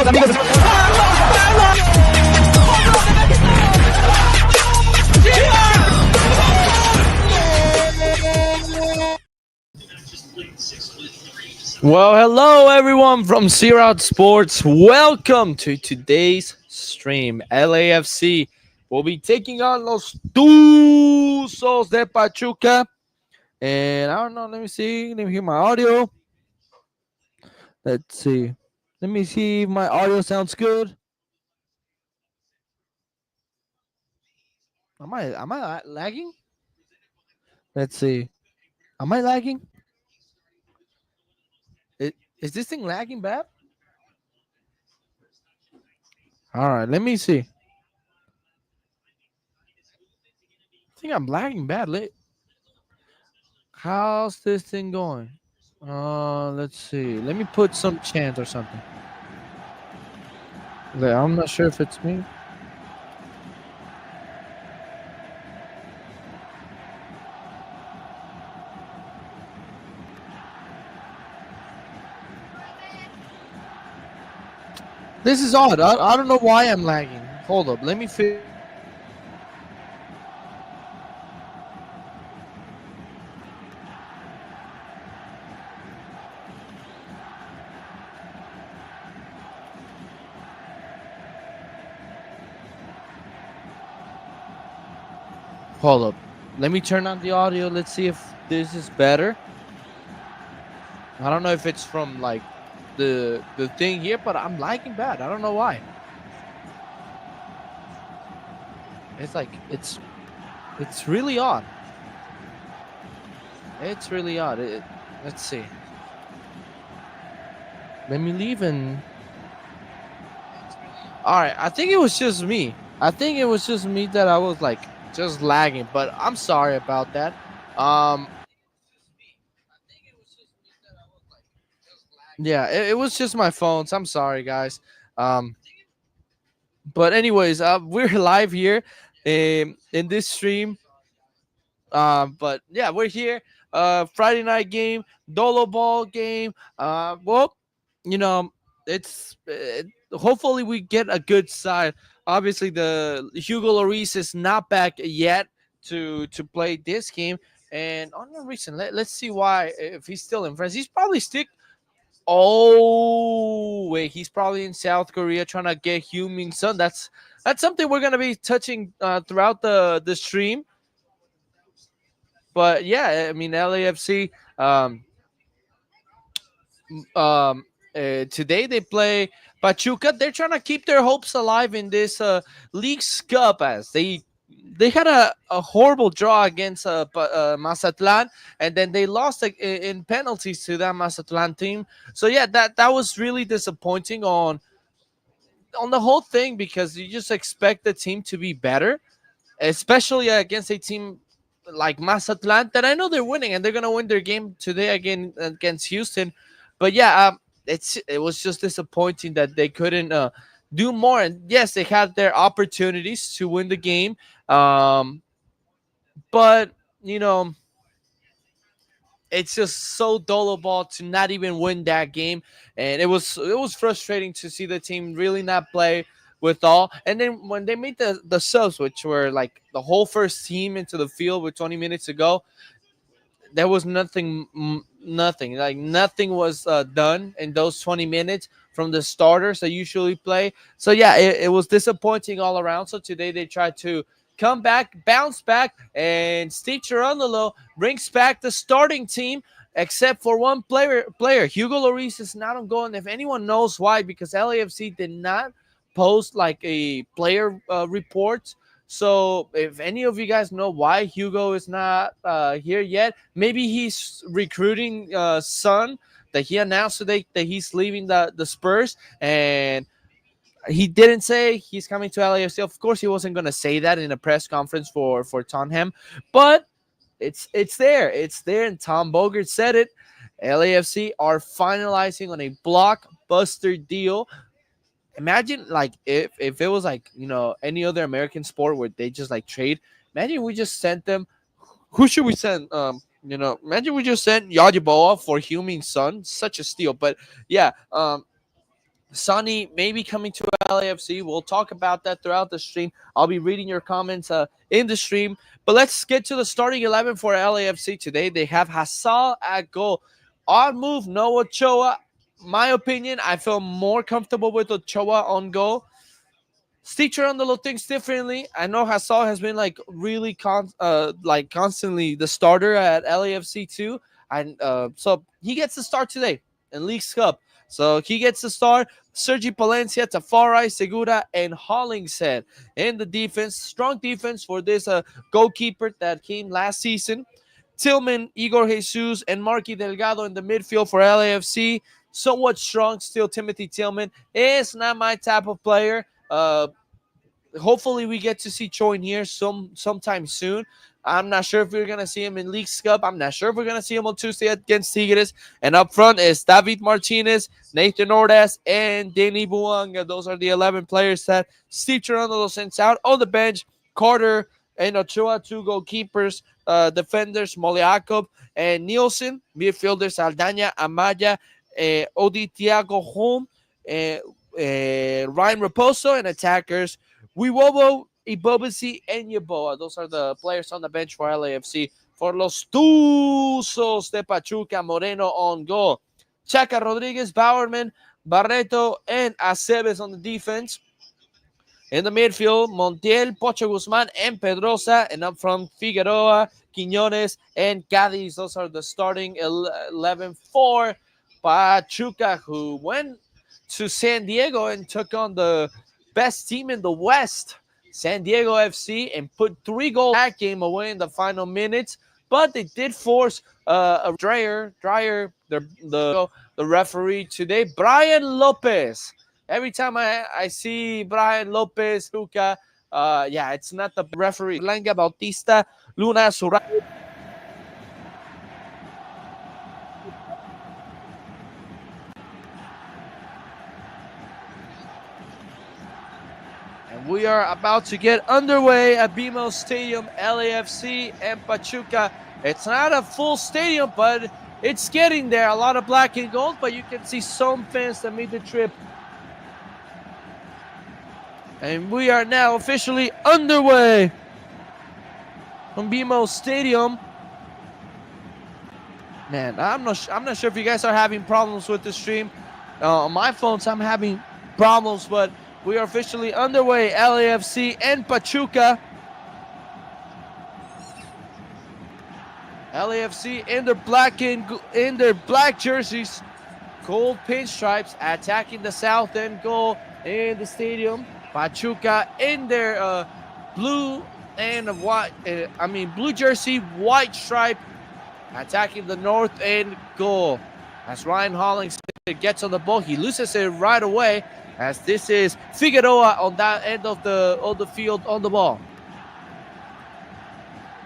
los amigos de... Well, hello everyone from Shootout Sports. Welcome to today's stream. LAFC will be taking on los Tuzos de Pachuca. And I don't know, let me see. Let me hear my audio. Let's see. Let me see if my audio sounds good. Am I lagging? Let's see. Am I lagging? Is this thing lagging bad? All right, let me see. I think I'm lagging badly. How's this thing going? Let's see. Let me put some chant or something. I'm not sure if it's me. This is odd. I don't know why I'm lagging. Hold up. Let me figure. Hold up. Let me turn on the audio. Let's see if this is better. I don't know if it's from like the thing here, but I'm lagging bad. I don't know why. It's like it's really odd. It's really odd. Let's see. Let me leave and. All right. I think it was just me. I think it was just me that I was like just lagging, but I'm sorry about that. Yeah, it was just my phones. I'm sorry, guys. But anyways, we're live here in this stream. But yeah, we're here. Friday night game, Dolo ball game. Well, you know, hopefully we get a good side. Obviously, the Hugo Lloris is not back yet to play this game, and on no reason. Let's see why. If he's still in France, he's probably still. Oh wait, he's probably in South Korea trying to get Heung-min Son. That's something we're gonna be touching throughout the stream. But yeah, I mean LAFC. Today they play Pachuca. They're trying to keep their hopes alive in this League's Cup, as they had a horrible draw against Mazatlan, and then they lost in penalties to that Mazatlan team. So yeah, that was really disappointing on the whole thing, because you just expect the team to be better, especially against a team like Mazatlan that I know they're winning, and they're gonna win their game today again against Houston. But yeah, it was just disappointing that they couldn't do more. And yes, they had their opportunities to win the game, but you know, it's just so dull ball to not even win that game, and it was frustrating to see the team really not play with all. And then when they made the subs, which were like the whole first team into the field with 20 minutes ago, there was nothing like nothing was done in those 20 minutes from the starters that usually play. So yeah, it was disappointing all around. So today they tried to come back, bounce back, and Steve Cherundolo brings back the starting team, except for one player. Hugo Lloris is not on goal, and if anyone knows why, because LAFC did not post like a player report. So if any of you guys know why Hugo is not here yet, maybe he's recruiting Son, that he announced today that he's leaving the Spurs, and he didn't say he's coming to LAFC. Of course, he wasn't going to say that in a press conference for Tottenham, but it's there. It's there, and Tom Bogert said it. LAFC are finalizing on a blockbuster deal. Imagine like if it was like, you know, any other American sport where they just like trade. Imagine we just sent them. Who should we send? You know, imagine we just sent Yajiboa for Heung-min Son. Such a steal. But yeah, Sonny may be coming to LAFC. We'll talk about that throughout the stream. I'll be reading your comments in the stream. But let's get to the starting 11 for LAFC today. They have Hassal at goal. Odd move, no Ochoa. My opinion, I feel more comfortable with Ochoa on goal. Steve Cherundolo thinks differently. I know Hassal has been like really constantly the starter at LAFC too, and so he gets the start today in League's Cup. So he gets the start. Sergi Palencia, Tafari, Segura, and Hollingshead in the defense. Strong defense for this goalkeeper that came last season. Tillman, Igor Jesus, and Marky Delgado in the midfield for LAFC. Somewhat strong still. Timothy Tillman is not my type of player. Hopefully we get to see Choi here sometime soon. I'm not sure if we're gonna see him in League's Cup. I'm not sure if we're gonna see him on Tuesday against Tigres. And up front is David Martinez, Nathan Ordaz, and Danny Buanga. Those are the 11 players that Steve Cherundolo sends out. On the bench, Carter and Ochoa, 2 goalkeepers, defenders Moliakov and Nielsen, midfielders Aldana, Amaya, Odi Thiago Home, Ryan Raposo, and attackers Wiwobo, Ibobasi, and Yaboa. Those are the players on the bench for LAFC. For los Tuzos de Pachuca, Moreno on goal. Chaca Rodriguez, Bowerman, Barreto, and Aceves on the defense. In the midfield, Montiel, Pocho Guzman, and Pedrosa. And up front, Figueroa, Quiñones, and Cádiz. Those are the starting 11 for Pachuca, who went to San Diego and took on the best team in the West, San Diego FC, and put 3 goals that game away in the final minutes. But they did force a Dreyer, the referee today, Brian Lopez. Every time I see Brian Lopez, Luca, it's not the referee. Langa Bautista, Luna Sura. We are about to get underway at BMO Stadium, LAFC and Pachuca. It's not a full stadium, but it's getting there. A lot of black and gold, but you can see some fans that made the trip. And we are now officially underway from BMO Stadium. Man, I'm not sure if you guys are having problems with the stream. On my phones, I'm having problems, but we are officially underway. LAFC and Pachuca. LAFC in their black jerseys, gold pinstripes, attacking the south end goal in the stadium. Pachuca in their blue and white, blue jersey, white stripe, attacking the north end goal. As Ryan Hollings gets on the ball, he loses it right away. As this is Figueroa on that end of the field on the ball.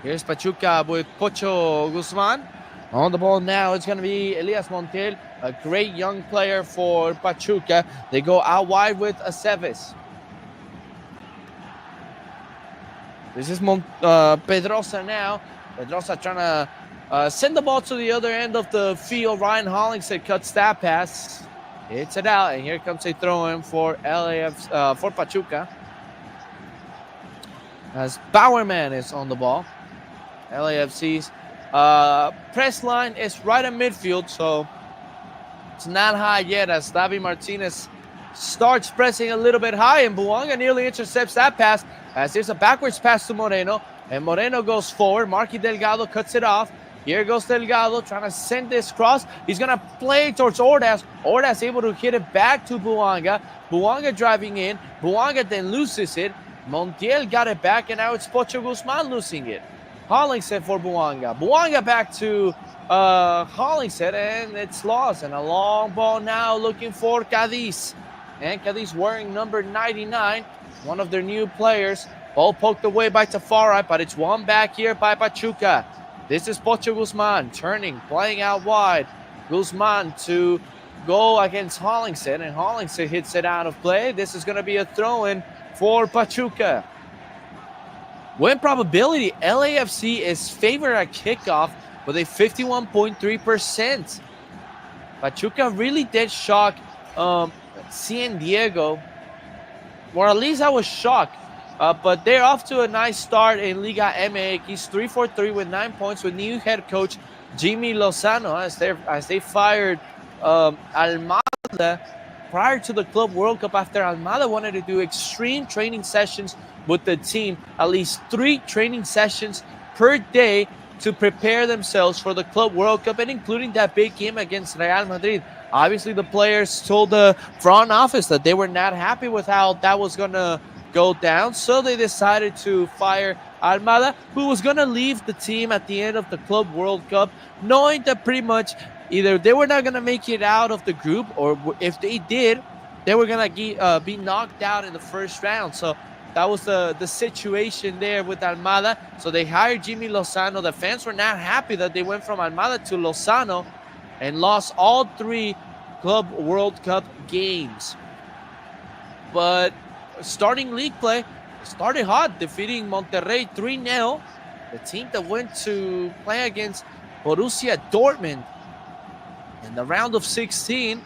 Here's Pachuca with Pocho Guzman. On the ball now, it's going to be Elias Montiel, a great young player for Pachuca. They go out wide with Aceves. This is Pedrosa now. Pedrosa trying to send the ball to the other end of the field. Ryan Hollingshead cuts that pass. Hits it out, and here comes a throw-in for for Pachuca. As Bowerman is on the ball. LAFC's press line is right in midfield, so it's not high yet as David Martinez starts pressing a little bit high, and Buanga nearly intercepts that pass as there's a backwards pass to Moreno, and Moreno goes forward. Marky Delgado cuts it off. Here goes Delgado trying to send this cross. He's going to play towards Ordaz. Ordaz able to hit it back to Buanga. Buanga driving in. Buanga then loses it. Montiel got it back, and now it's Pocho Guzman losing it. Hollingshead for Buanga. Buanga back to Hollingshead, and it's lost. And a long ball now looking for Cádiz. And Cádiz wearing number 99, one of their new players. Ball poked away by Tafari, but it's won back here by Pachuca. This is Pocho Guzman turning, playing out wide. Guzman to go against Hollingshead, and Hollingshead hits it out of play. This is going to be a throw-in for Pachuca. Win probability, LAFC is favored at kickoff with a 51.3%. Pachuca really did shock San Diego, or at least I was shocked. But they're off to a nice start in Liga MX, 3-4-3 with 9 points with new head coach Jimmy Lozano as they fired Almada prior to the Club World Cup after Almada wanted to do extreme training sessions with the team, at least 3 training sessions per day to prepare themselves for the Club World Cup, and including that big game against Real Madrid. Obviously, the players told the front office that they were not happy with how that was going to go down, so they decided to fire Almada, who was going to leave the team at the end of the Club World Cup, knowing that pretty much either they were not going to make it out of the group, or if they did, they were going to be knocked out in the first round. So that was the situation there with Almada. So they hired Jimmy Lozano. The fans were not happy that they went from Almada to Lozano and lost all 3 Club World Cup games. But starting league play started hot, defeating Monterrey 3-0, the team that went to play against Borussia Dortmund in the round of 16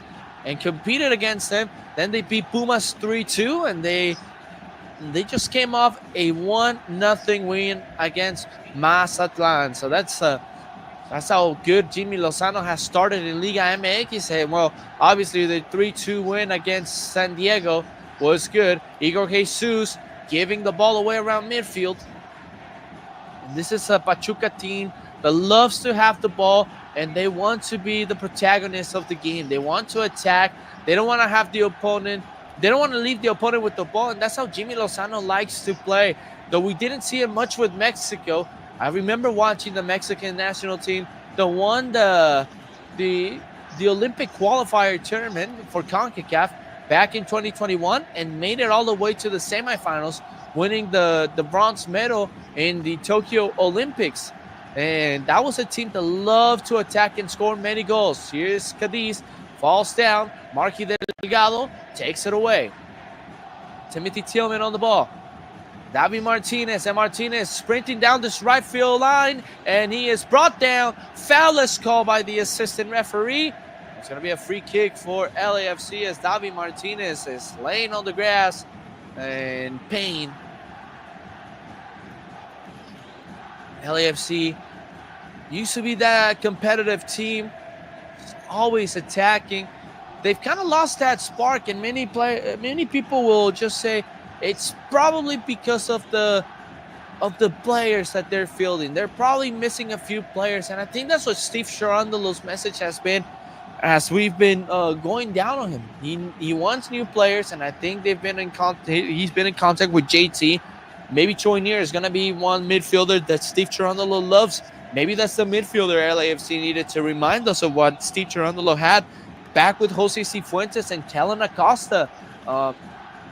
and competed against them. Then they beat Pumas 3-2, and they just came off a 1-0 win against Mazatlan. So that's how good Jimmy Lozano has started in Liga MX. He said, well, obviously the 3-2 win against San Diego was good. Igor Jesus giving the ball away around midfield. And this is a Pachuca team that loves to have the ball, and they want to be the protagonists of the game. They want to attack. They don't want to have the opponent. They don't want to leave the opponent with the ball, and that's how Jimmy Lozano likes to play. Though we didn't see it much with Mexico. I remember watching the Mexican national team that won the Olympic qualifier tournament for CONCACAF back in 2021 and made it all the way to the semifinals, winning the bronze medal in the Tokyo Olympics. And that was a team that loved to attack and score many goals. Here's Cadiz, falls down. Marky Delgado takes it away. Timothy Tillman on the ball. Davi Martinez, and Martinez sprinting down this right field line, and he is brought down. Foul is called by the assistant referee. It's going to be a free kick for LAFC as Davi Martinez is laying on the grass in pain. LAFC used to be that competitive team, always attacking. They've kind of lost that spark, and many people will just say it's probably because of the players that they're fielding. They're probably missing a few players, and I think that's what Steve Cherundolo's message has been as we've been going down on him. He wants new players, and I think they've been in contact. He's been in contact with JT. Maybe Choinier is going to be one midfielder that Steve Cherundolo loves. Maybe that's the midfielder LAFC needed to remind us of what Steve Cherundolo had back with Jose Cifuentes and Kellen Acosta.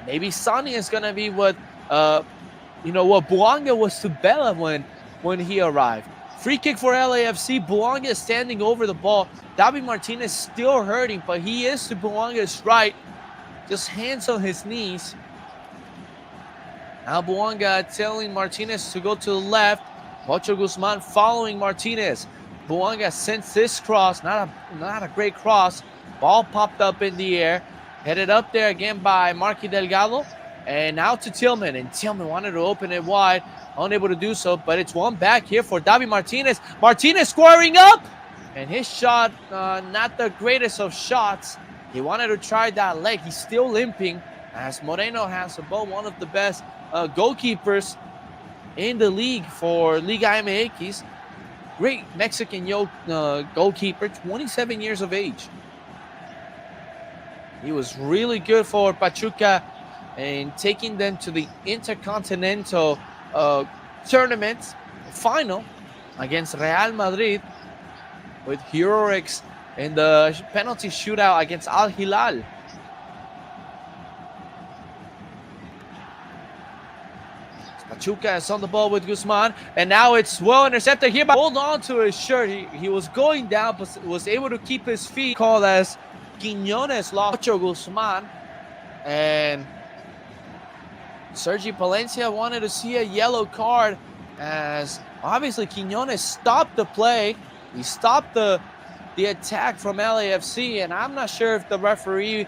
Maybe Sonny is going to be what Buanga was to Bella when he arrived. Free kick for LAFC. Buanga standing over the ball. Davi Martinez still hurting, but he is to Buanga's right. Just hands on his knees. Now Buanga telling Martinez to go to the left. Ocho Guzman following Martinez. Buanga sends this cross. Not a great cross. Ball popped up in the air. Headed up there again by Marky Delgado. And now to Tillman. And Tillman wanted to open it wide. Unable to do so. But it's one back here for Davi Martinez. Martinez squaring up. And his shot, not the greatest of shots. He wanted to try that leg. He's still limping. As Moreno has a ball. One of the best goalkeepers in the league for Liga MX. Great Mexican goalkeeper. 27 years of age. He was really good for Pachuca and taking them to the Intercontinental tournament final against Real Madrid with heroics in the penalty shootout against Al Hilal. Pachuca is on the ball with Guzman, and now it's well intercepted here. Hold on to his shirt. He was going down, but was able to keep his feet. Called as Quiñones lost Ocho Guzman, and Sergi Palencia wanted to see a yellow card as obviously Quiñones stopped the play. He stopped the attack from LAFC, and I'm not sure if the referee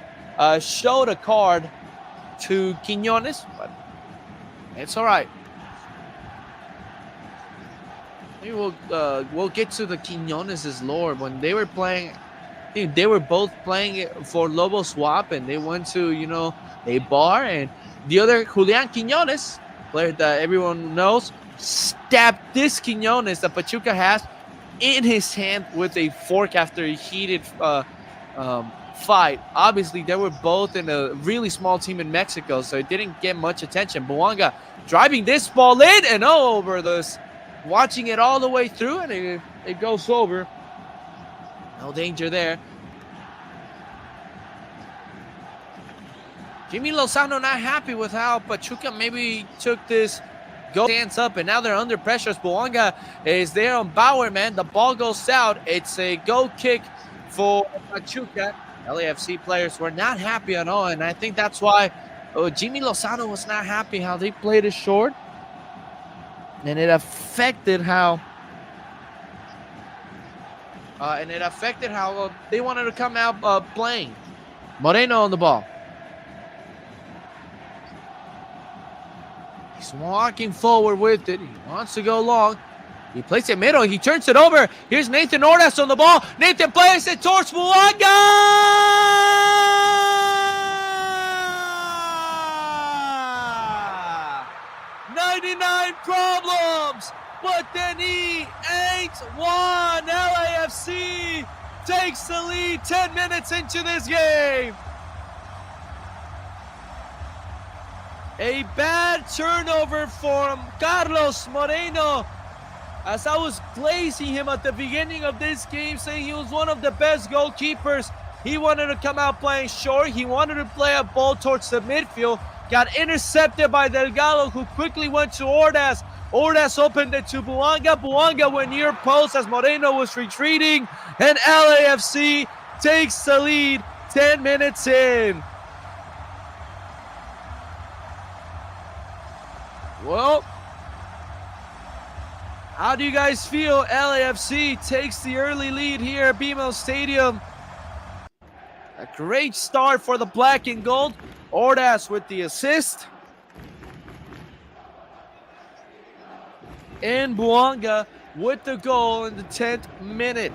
showed a card to Quiñones, but it's all right. Maybe we'll get to the Quiñones' lore. When they were playing, I think they were both playing for Lobo Swap, and they went to a bar, and the other Julian Quiñones, player that everyone knows, stabbed this Quiñones that Pachuca has in his hand with a fork after a heated fight. Obviously, they were both in a really small team in Mexico, so it didn't get much attention. Buanga driving this ball in and over this, watching it all the way through, and it goes over. No danger there. Jimmy Lozano not happy with how Pachuca maybe took this goal stance up, and now they're under pressure. Buanga is there on Bauer, man. The ball goes out. It's a goal kick for Pachuca. LAFC players were not happy at all, and I think that's why Jimmy Lozano was not happy how they played it short, and it affected how they wanted to come out playing. Moreno on the ball. He's walking forward with it. He wants to go long. He plays it middle. He turns it over. Here's Nathan Ordaz on the ball. Nathan plays it towards Buanga. 99 problems, but then he ain't one. LAFC takes the lead 10 minutes into this game. A bad turnover from Carlos Moreno. As I was glazing him at the beginning of this game, saying he was one of the best goalkeepers, he wanted to come out playing short. He wanted to play a ball towards the midfield. Got intercepted by Delgado, who quickly went to Ordaz. Ordaz opened it to Buanga. Buanga went near post as Moreno was retreating. And LAFC takes the lead 10 minutes in. Well, how do you guys feel? LAFC takes the early lead here at BMO Stadium. A great start for the black and gold. Ordaz with the assist. And Buanga with the goal in the 10th minute.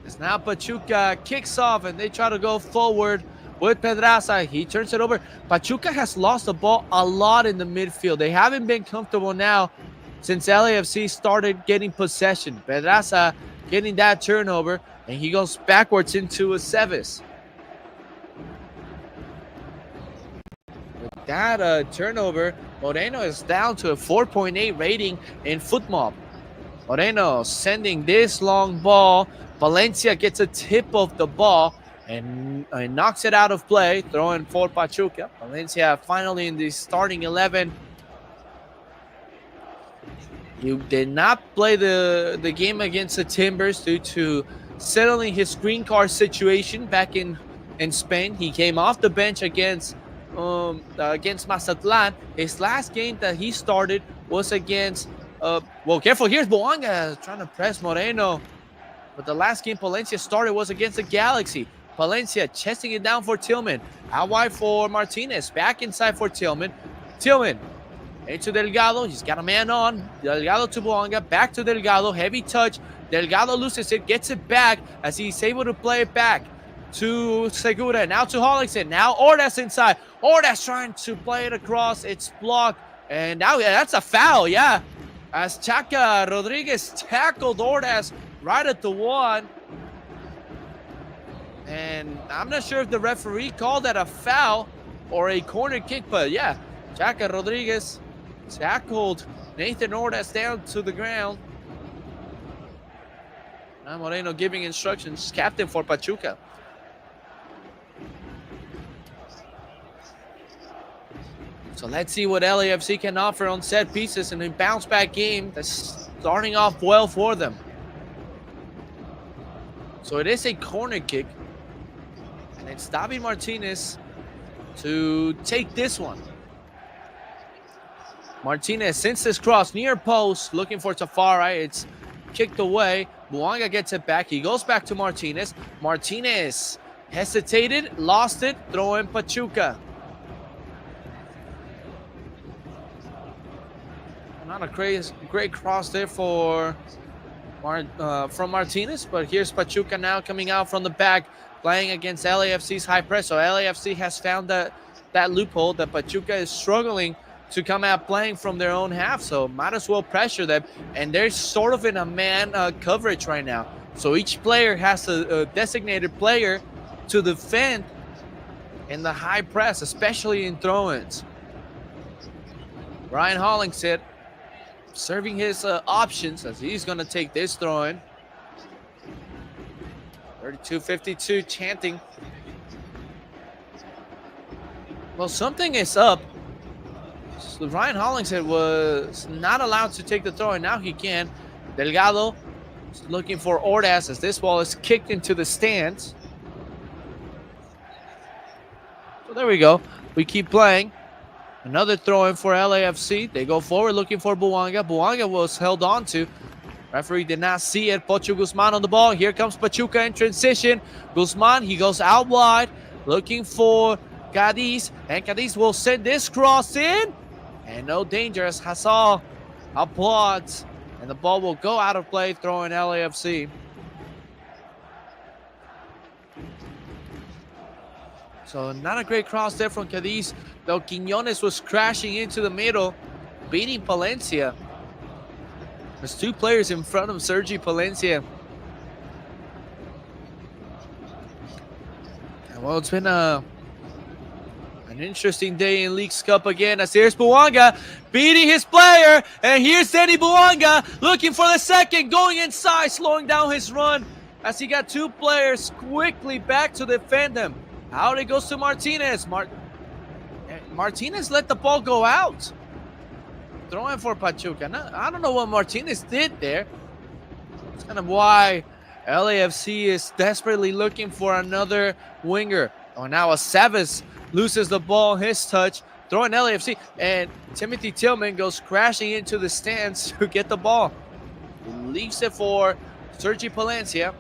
As now Pachuca kicks off and they try to go forward with Pedraza. He turns it over. Pachuca has lost the ball a lot in the midfield. They haven't been comfortable now since LAFC started getting possession. Pedraza getting that turnover, and he goes backwards into Aceves. With that turnover, Moreno is down to a 4.8 rating in FootMob. Moreno sending this long ball. Valencia gets a tip of the ball and knocks it out of play, throwing for Pachuca. Valencia finally in the starting 11. He did not play the game against the Timbers due to settling his green card situation back in Spain. He came off the bench against Mazatlan. His last game that he started was against careful, here's Buanga trying to press Moreno. But the last game Palencia started was against the Galaxy. Palencia chesting it down for Tillman. Out wide for Martinez. Back inside for Tillman. Tillman into Delgado. He's got a man on. Delgado to Buanga. Back to Delgado. Heavy touch. Delgado loses it. Gets it back as he's able to play it back to Segura. Now to Hollingston. Now Ordaz inside. Ordaz trying to play it across. It's blocked. And now that's a foul. Yeah. As Chaka Rodriguez tackled Ordaz right at the one. And I'm not sure if the referee called that a foul or a corner kick, but yeah, Chaka Rodriguez tackled Nathan Ordaz down to the ground. Now Moreno giving instructions, captain for Pachuca. So let's see what LAFC can offer on set pieces in a bounce back game that's starting off well for them. So it is a corner kick. And it's David Martinez to take this one. Martinez sends this cross near post, looking for Tafara. It's kicked away. Buanga gets it back. He goes back to Martinez. Martinez hesitated, lost it, throw in Pachuca. Not a great cross there for from Martinez, but here's Pachuca now coming out from the back, playing against LAFC's high press. So LAFC has found that loophole that Pachuca is struggling to come out playing from their own half, so might as well pressure them. And they're sort of in a man coverage right now. So each player has a designated player to defend in the high press, especially in throw-ins. Ryan Hollingshead serving his options as he's going to take this throw-in. 32-52 chanting. Well, something is up. So Ryan Hollingshead was not allowed to take the throw, and now he can. Delgado is looking for Ordaz as this ball is kicked into the stands. So there we go. We keep playing. Another throw-in for LAFC. They go forward looking for Buanga. Buanga was held on to. Referee did not see it. Pocho Guzman on the ball. Here comes Pachuca in transition. Guzman, he goes out wide looking for Cadiz. And Cadiz will send this cross in. And no danger as Hassal applauds. And the ball will go out of play, throwing LAFC. So not a great cross there from Cadiz, though Quiñones was crashing into the middle, beating Palencia. There's two players in front of Sergi Palencia. And well, it's been an interesting day in Leagues Cup again, as here's Buanga beating his player, and here's Danny Buanga looking for the second, going inside, slowing down his run as he got two players quickly back to defend him. Out it goes to Martinez. Martinez let the ball go out. Throwing for Pachuca. Now, I don't know what Martinez did there. That's kind of why LAFC is desperately looking for another winger. Oh, now Aceves loses the ball, his touch, throwing LAFC. And Timothy Tillman goes crashing into the stands to get the ball. Leaves it for Sergi Palencia.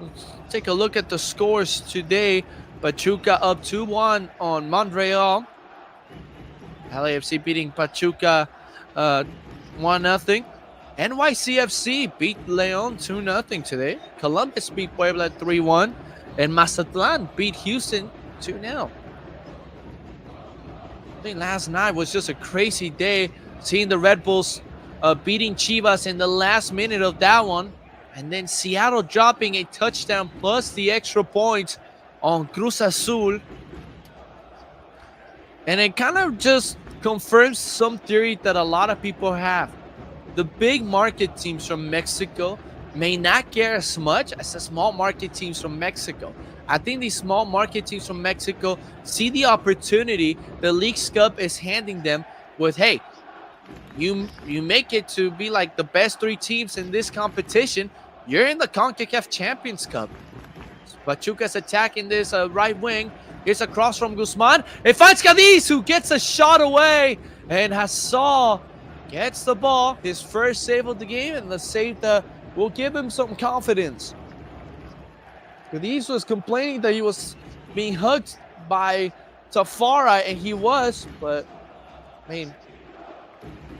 Let's take a look at the scores today. Pachuca up 2-1 on Montreal. LAFC beating Pachuca 1-0. NYCFC beat Leon 2-0 today. Columbus beat Puebla 3-1. And Mazatlan beat Houston 2-0. I think last night was just a crazy day, seeing the Red Bulls beating Chivas in the last minute of that one. And then Seattle dropping a touchdown plus the extra points on Cruz Azul. And it kind of just confirms some theory that a lot of people have. The big market teams from Mexico may not care as much as the small market teams from Mexico. I think these small market teams from Mexico see the opportunity the Leagues Cup is handing them with, hey, you make it to be like the best three teams in this competition, you're in the CONCACAF Champions Cup. Pachuca's attacking this right wing. Here's a cross from Guzman. It finds Cadiz, who gets a shot away. And Hassal gets the ball. His first save of the game, and the save that will give him some confidence. Cadiz was complaining that he was being hugged by Tafara, and he was, but, I mean,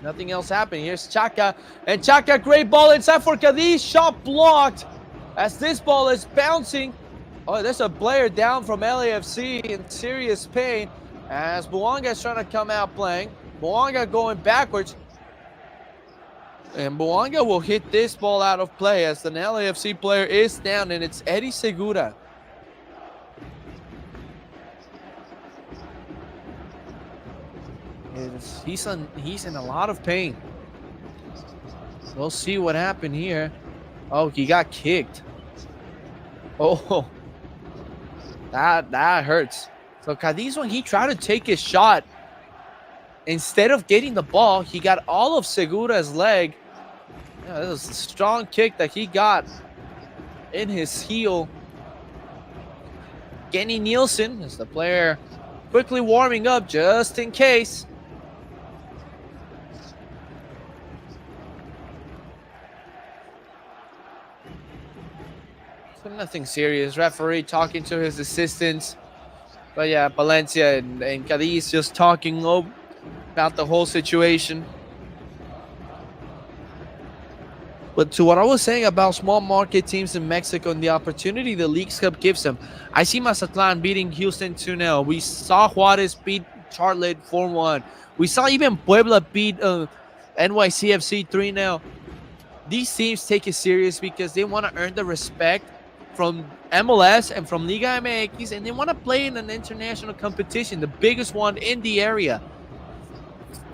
nothing else happened. Here's Chaka, and Chaka, great ball inside for Cadiz. Shot blocked as this ball is bouncing. Oh, there's a player down from LAFC in serious pain as Buanga is trying to come out playing. Buanga going backwards. And Buanga will hit this ball out of play as the LAFC player is down, and it's Eddie Segura. He's in a lot of pain. We'll see what happened here. Oh, he got kicked. Oh, that hurts. So Cadiz, when he tried to take his shot, instead of getting the ball, he got all of Segura's leg. Yeah, this was a strong kick that he got in his heel. Kenny Nielsen is the player quickly warming up just in case. So nothing serious. Referee talking to his assistants. But yeah, Valencia and Cadiz just talking about the whole situation. But to what I was saying about small market teams in Mexico and the opportunity the Leagues Cup gives them, I see Mazatlan beating Houston 2-0. We saw Juarez beat Charlotte 4-1. We saw even Puebla beat NYCFC 3-0. These teams take it serious because they want to earn the respect from MLS and from Liga MX, and they want to play in an international competition, the biggest one in the area.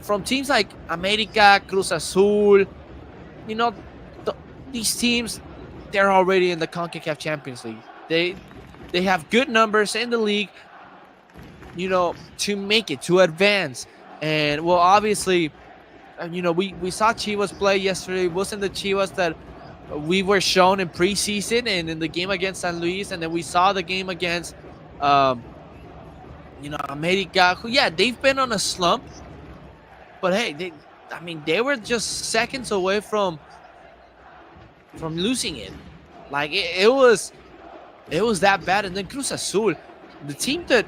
From teams like America, Cruz Azul, you know, these teams, they're already in the CONCACAF Champions League. They have good numbers in the league, to make it, to advance. And well, obviously, we saw Chivas play yesterday. It wasn't the Chivas that we were shown in preseason and in the game against San Luis, and then we saw the game against, America. Who, yeah, they've been on a slump, but hey, they were just seconds away from losing it. Like it was that bad. And then Cruz Azul, the team that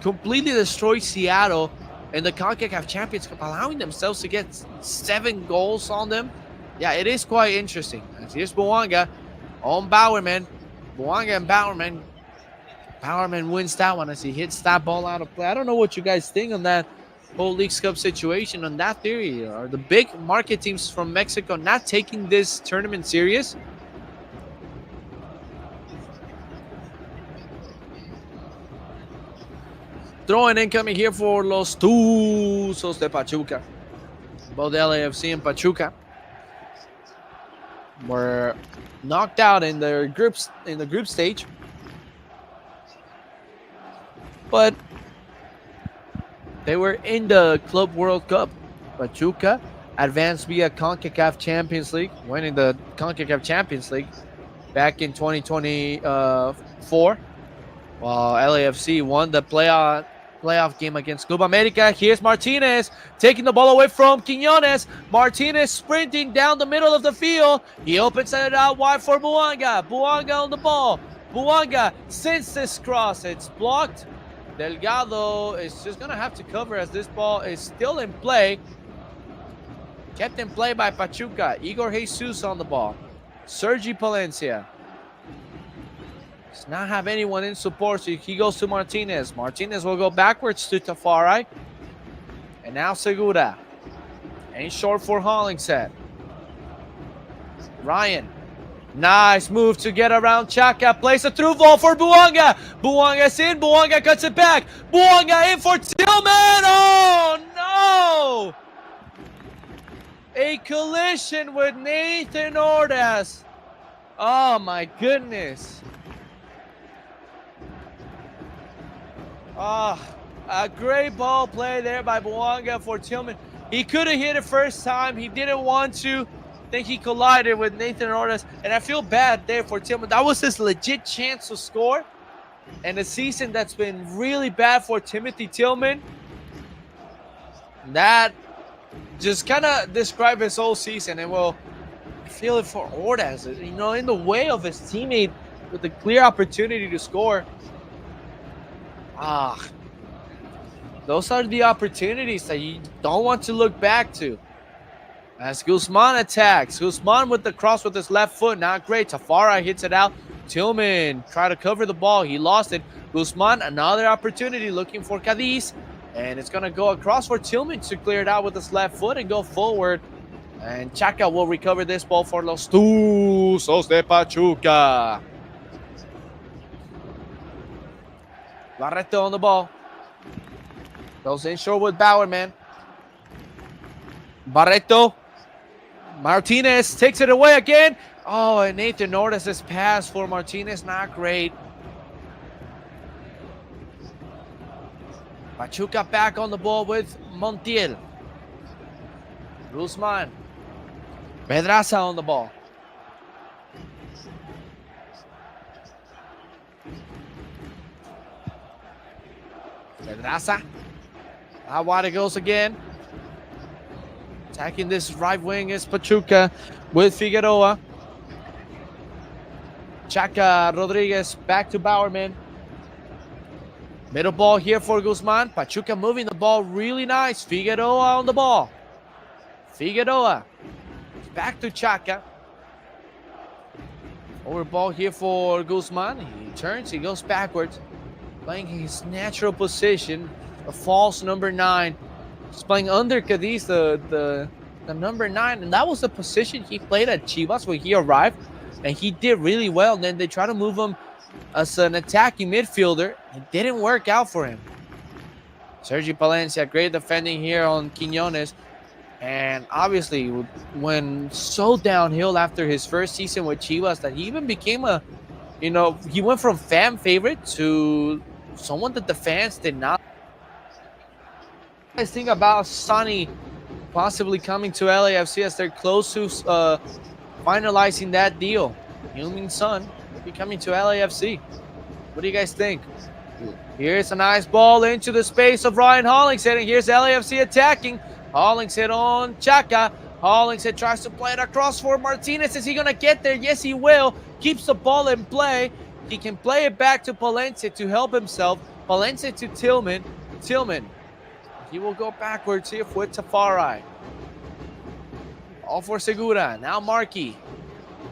completely destroyed Seattle in the CONCACAF Champions Cup, allowing themselves to get 7 goals on them. Yeah, it is quite interesting. And here's Buanga on Bowerman. Buanga and Bowerman. Bowerman wins that one as he hits that ball out of play. I don't know what you guys think on that whole Leagues Cup situation, on that theory. Are the big market teams from Mexico not taking this tournament serious? Throwing incoming here for Los Tuzos de Pachuca. Both LAFC and Pachuca were knocked out in the group stage. But they were in the Club World Cup. Pachuca advanced via CONCACAF Champions League, winning the CONCACAF Champions League back in 2024, while LAFC won the playoff game against Club America. Here's Martinez taking the ball away from Quiñones. Martinez sprinting down the middle of the field. He opens it out wide for Buanga. Buanga on the ball. Buanga sends this cross. It's blocked. Delgado is just going to have to cover as this ball is still in play. Kept in play by Pachuca. Igor Jesus on the ball. Sergi Palencia does not have anyone in support, so he goes to Martinez. Martinez will go backwards to Tafari. And now Segura. Ain't short for Hollingshead. Ryan. Nice move to get around Chaka. Plays a through ball for Buanga. Buanga's in. Buanga cuts it back. Buanga in for Tillman. Oh, no! A collision with Nathan Ordaz. Oh, my goodness. Oh, a great ball play there by Buanga for Tillman. He could have hit it first time. He didn't want to. I think he collided with Nathan Ordaz. And I feel bad there for Tillman. That was his legit chance to score. And a season that's been really bad for Timothy Tillman. That just kind of describes his whole season. And well, I feel it for Ordaz. In the way of his teammate with a clear opportunity to score. Those are the opportunities that you don't want to look back to. As Guzman attacks. Guzman with the cross with his left foot. Not great. Tafara hits it out. Tillman tried to cover the ball. He lost it. Guzman, another opportunity looking for Cadiz. And it's going to go across for Tillman to clear it out with his left foot and go forward. And Chaka will recover this ball for Los Tuzos de Pachuca. Barreto on the ball. Goes in short with Bowerman. Barreto. Martinez takes it away again. Oh, and Nathan Ordaz's pass for Martinez, not great. Pachuca back on the ball with Montiel. Guzman. Pedraza on the ball. Pedraza. How wide it goes again. Attacking this right wing is Pachuca with Figueroa. Chaka Rodriguez back to Bowerman. Middle ball here for Guzman. Pachuca moving the ball really nice. Figueroa on the ball. Figueroa. Back to Chaka. Over ball here for Guzman. He turns, he goes backwards. Playing his natural position. A false number 9. He's playing under Cadiz, the number 9. And that was the position he played at Chivas when he arrived. And he did really well. And then they try to move him as an attacking midfielder. It didn't work out for him. Sergi Palencia, great defending here on Quiñones. And obviously, when so downhill after his first season with Chivas, that he even became he went from fan favorite to someone that the fans did not. I think about Sonny possibly coming to LAFC as they're close to finalizing that deal. Heung-min Son will be coming to LAFC. What do you guys think? Here's a nice ball into the space of Ryan Hollingshead, and here's LAFC attacking. Hollingshead on Chaka. Hollingshead tries to play it across for Martinez. Is he going to get there? Yes, he will. Keeps the ball in play. He can play it back to Palencia to help himself. Palencia to Tillman. Tillman. He will go backwards here with Tafari. All for Segura. Now Markey.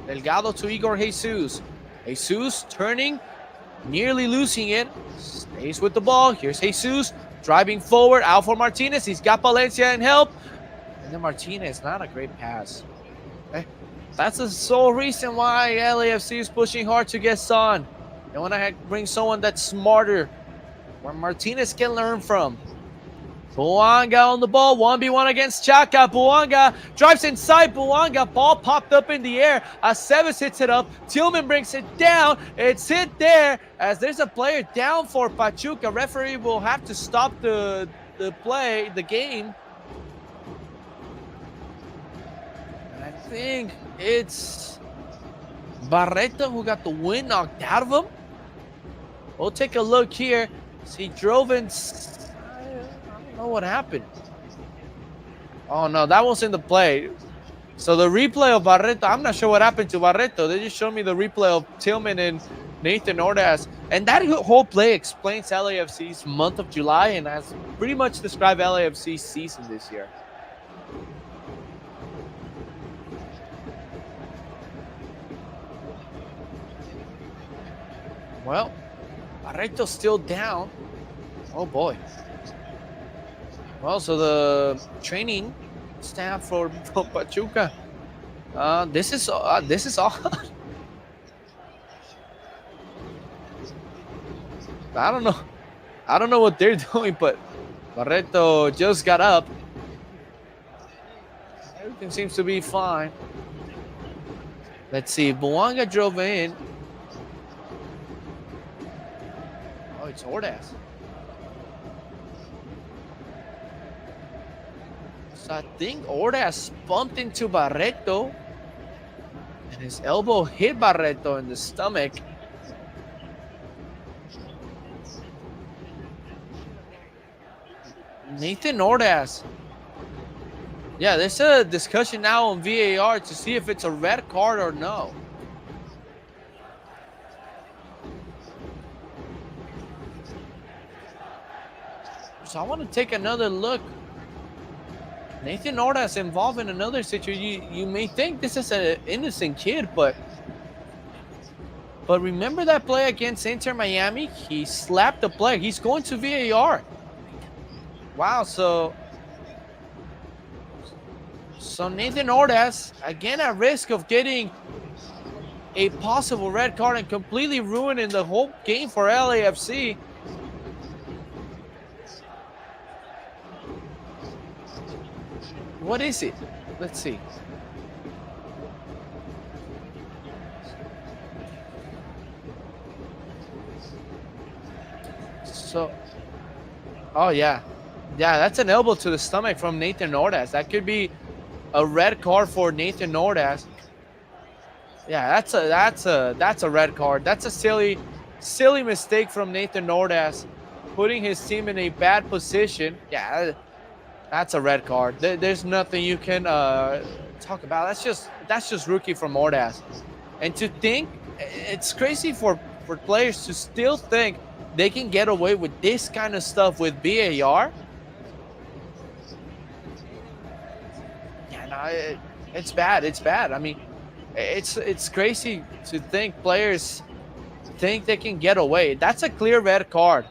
Delgado to Igor Jesus. Jesus turning. Nearly losing it. Stays with the ball. Here's Jesus. Driving forward, out for Martinez. He's got Palencia in help. And then Martinez, not a great pass. Okay. That's the sole reason why LAFC is pushing hard to get Son. They want to bring someone that's smarter, where Martinez can learn from. Buanga on the ball, 1v1 against Chaka. Buanga drives inside. Buanga, ball popped up in the air. Aceves hits it up. Tillman brings it down. It's hit there as there's a player down for Pachuca. Referee will have to stop the game. And I think it's Barreto who got the wind knocked out of him. We'll take a look here. He drove in. I don't know what happened. Oh no, that wasn't the play. So the replay of Barreto, I'm not sure what happened to Barreto. They just showed me the replay of Tillman and Nathan Ordaz. And that whole play explains LAFC's month of July and has pretty much described LAFC's season this year. Well, Barreto's still down. Oh boy. Well, so the training staff for Pachuca. This is all. I don't know what they're doing, but Barreto just got up. Everything seems to be fine. Let's see. Buanga drove in. Oh, it's Ordaz. So I think Ordaz bumped into Barreto, and his elbow hit Barreto in the stomach. Nathan Ordaz. Yeah, there's a discussion now on VAR to see if it's a red card or no. So I want to take another look. Nathan Ordaz involved in another situation. You may think this is an innocent kid, but remember that play against Inter Miami? He slapped the player. He's going to VAR. Wow, so Nathan Ordaz, again at risk of getting a possible red card and completely ruining the whole game for LAFC. What is it? Let's see. So, oh yeah. Yeah, that's an elbow to the stomach from Nathan Ordaz. That could be a red card for Nathan Ordaz. Yeah, that's a red card. That's a silly mistake from Nathan Ordaz, putting his team in a bad position. Yeah, that's a red card. There's nothing you can talk about. That's just rookie from Ordaz. And to think It's crazy for players to still think they can get away with this kind of stuff with VAR. Yeah, no, it's bad. It's bad. I mean, it's crazy to think players think they can get away. That's a clear red card.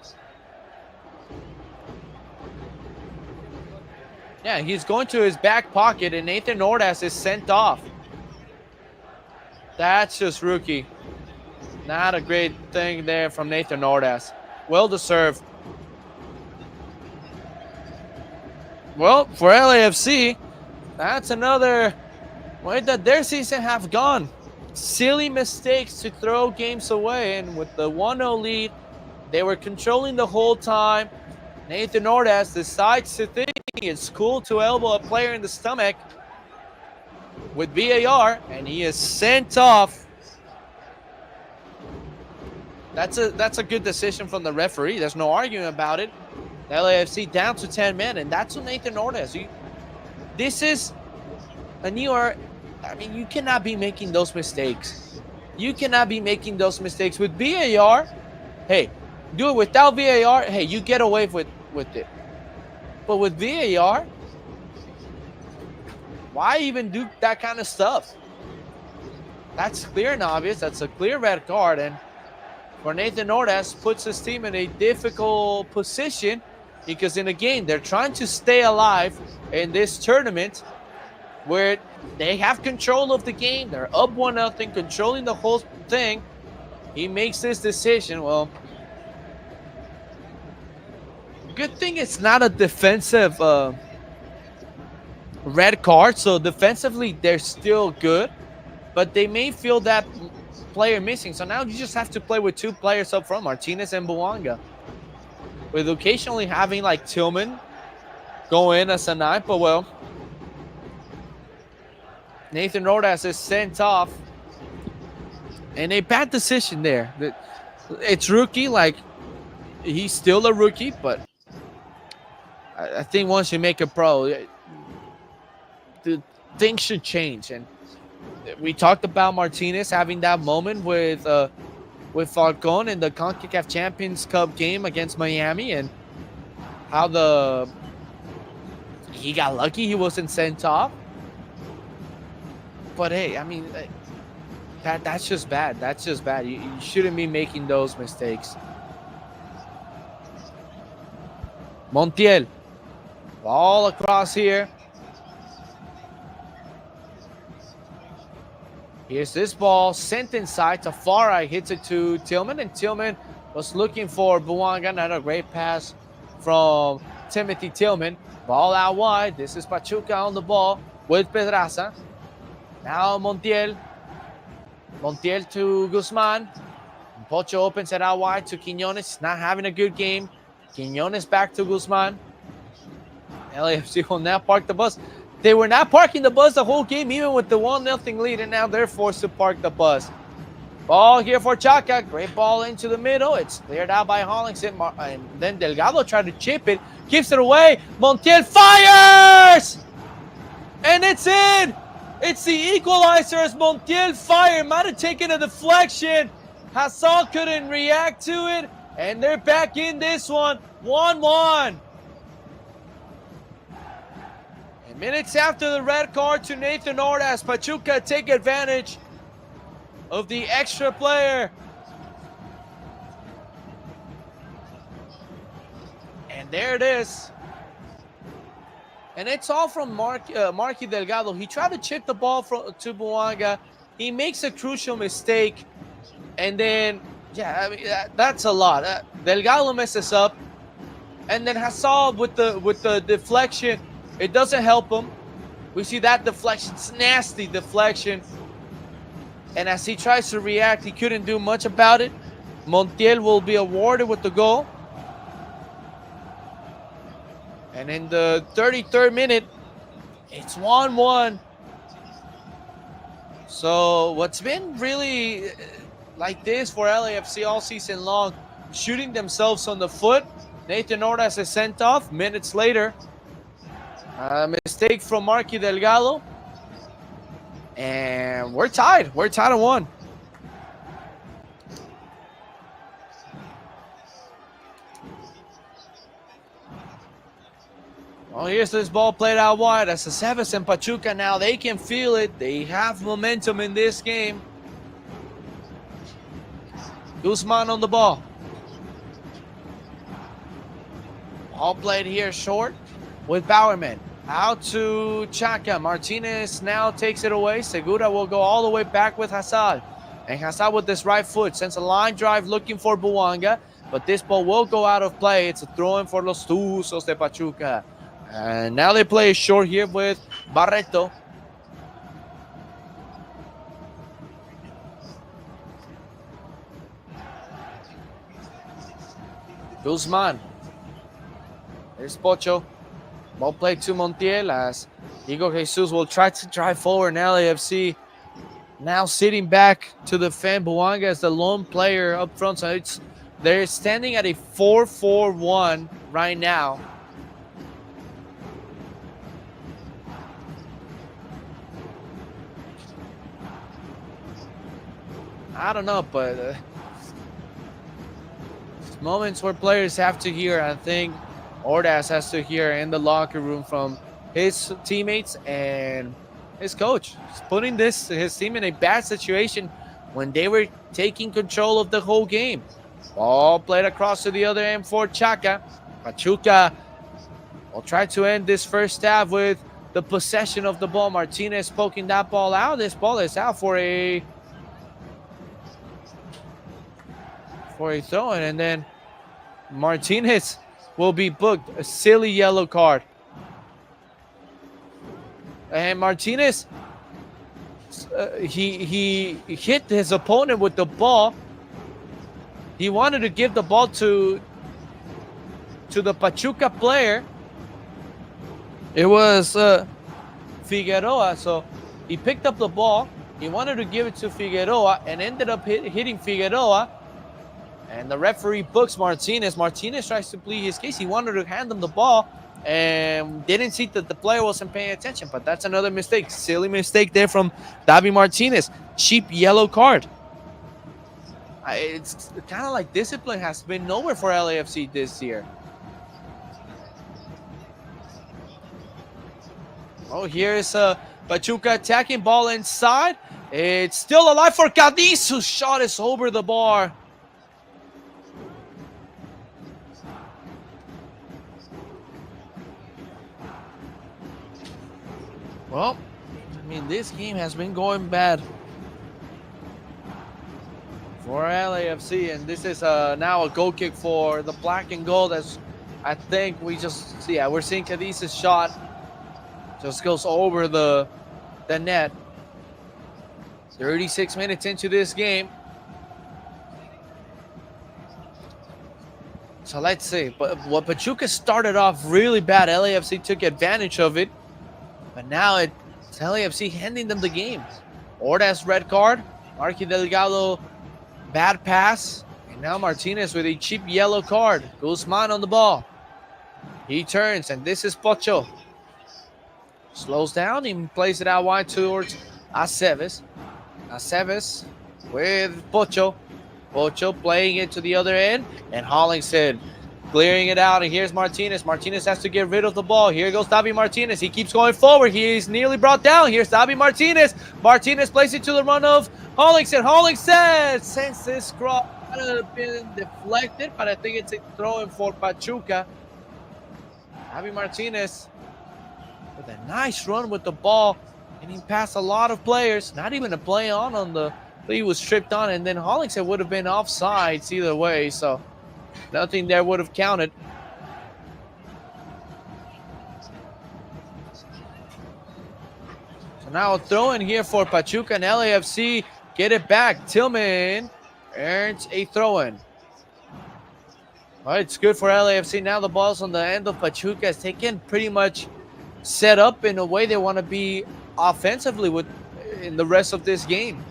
Yeah, he's going to his back pocket, and Nathan Ordaz is sent off. That's just rookie. Not a great thing there from Nathan Ordaz. Well deserved. Well, for LAFC, that's another way that their season have gone. Silly mistakes to throw games away, and with the 1-0 lead, they were controlling the whole time. Nathan Ordaz decides to think it's cool to elbow a player in the stomach with VAR, and he is sent off. That's a good decision from the referee. There's no arguing about it. LAFC down to 10 men, and that's what Nathan Ordaz. This is a new era. I mean, you cannot be making those mistakes. You cannot be making those mistakes with VAR. Hey, do it without VAR. Hey, you get away with it. But with VAR, why even do that kind of stuff? That's clear and obvious. That's a clear red card, and for Nathan Ordaz puts his team in a difficult position because in a game they're trying to stay alive in this tournament where they have control of the game. They're up 1-0, controlling the whole thing. He makes this decision. Well, good thing it's not a defensive red card, so defensively they're still good, but they may feel that player missing. So now you just have to play with two players up front, Martinez and Buanga, with occasionally having like Tillman go in as a 9. But well, Nathan Ordaz is sent off, and a bad decision there. It's rookie, like he's still a rookie, but I think once you make a pro, the things should change. And we talked about Martinez having that moment with Falcon in the CONCACAF Champions Cup game against Miami, and how he got lucky he wasn't sent off. But hey, I mean, that's just bad. That's just bad. You shouldn't be making those mistakes. Montiel, ball across here. Here's this ball sent inside to Farah, hits it to Tillman, and Tillman was looking for Buanga. Another great pass from Timothy Tillman. Ball out wide. This is Pachuca on the ball with Pedraza. Now Montiel. Montiel to Guzman. Pocho opens it out wide to Quiñones. Not having a good game. Quiñones back to Guzman. LAFC will now park the bus. They were not parking the bus the whole game, even with the 1-0 lead, and now they're forced to park the bus. Ball here for Chaka. Great ball into the middle. It's cleared out by Hollingston, and then Delgado tried to chip it. Gives it away. Montiel fires! And it's in! It's the equalizer as Montiel fired. Might have taken a deflection. Hassan couldn't react to it, and they're back in this one. 1-1. Minutes after the red card to Nathan Ordaz, Pachuca take advantage of the extra player. And there it is. And it's all from Marky Delgado. He tried to chip the ball to Buanga. He makes a crucial mistake. And then, yeah, I mean, that's a lot. Delgado messes up. And then Hassan with the deflection. It doesn't help him. We see that deflection. It's nasty deflection. And as he tries to react, he couldn't do much about it. Montiel will be awarded with the goal. And in the 33rd minute, it's 1-1. So what's been really like this for LAFC all season long, shooting themselves on the foot. Nathan Ordaz is sent off. Minutes later, a mistake from Marky Delgado. And we're tied. We're tied at 1. Oh, here's this ball played out wide. As Aceves and Pachuca now, they can feel it. They have momentum in this game. Guzman on the ball. Ball played here short with Bowerman. Out to Chaka. Martinez now takes it away. Segura will go all the way back with Hazard. And Hazard with this right foot sends a line drive looking for Buanga. But this ball will go out of play. It's a throw-in for Los Tuzos de Pachuca. And now they play short here with Barreto. Guzman. There's Pocho. Ball played to Montiel as Igor Jesus will try to drive forward. Now LAFC now sitting back to defend. Buanga as the lone player up front. So they're standing at a 4-4-1 right now. I don't know, but moments where players have to hear. I think Ordaz has to hear in the locker room from his teammates and his coach. He's putting his team in a bad situation when they were taking control of the whole game. Ball played across to the other end for Chaka. Pachuca will try to end this first half with the possession of the ball. Martinez poking that ball out. This ball is out for a throw-in, and then Martinez will be booked a silly yellow card. And Martinez, he hit his opponent with the ball. He wanted to give the ball to the Pachuca player. It was Figueroa, so he picked up the ball. He wanted to give it to Figueroa and ended up hitting Figueroa. And the referee books Martinez. Martinez tries to plead his case. He wanted to hand him the ball and didn't see that the player wasn't paying attention. But that's another mistake. Silly mistake there from Davi Martinez. Cheap yellow card. It's kind of like discipline has been nowhere for LAFC this year. Oh, here's Pachuca attacking, ball inside. It's still alive for Cadiz, whose shot is over the bar. Well, I mean, this game has been going bad for LAFC, and this is now a goal kick for the black and gold. As I think we just see, we're seeing Cadiz's shot just goes over the net. 36 minutes into this game. So let's see. But what Pachuca started off really bad, LAFC took advantage of it. But now it's LAFC handing them the game. Ordaz red card. Marky Delgado bad pass. And now Martinez with a cheap yellow card. Guzman on the ball. He turns, and this is Pocho. Slows down. He plays it out wide towards Aceves. Aceves with Pocho. Pocho playing it to the other end. And Hollingshead clearing it out, and here's Martinez. Martinez has to get rid of the ball. Here goes Davi Martinez. He keeps going forward. He's nearly brought down. Here's Davi Martinez. Martinez plays it to the run of Hollingshead. Hollingshead sends this cross. Might have been deflected, but I think it's a throw-in for Pachuca. Davi Martinez with a nice run with the ball, and he passed a lot of players. Not even a play on the. He was tripped on, and then Hollingshead would have been offsides either way, so nothing there would have counted. So now a throw in here for Pachuca, and LAFC get it back. Tillman earns a throw in. All right, it's good for LAFC. Now the ball's on the end of Pachuca as they can pretty much set up in a way they want to be offensively in the rest of this game.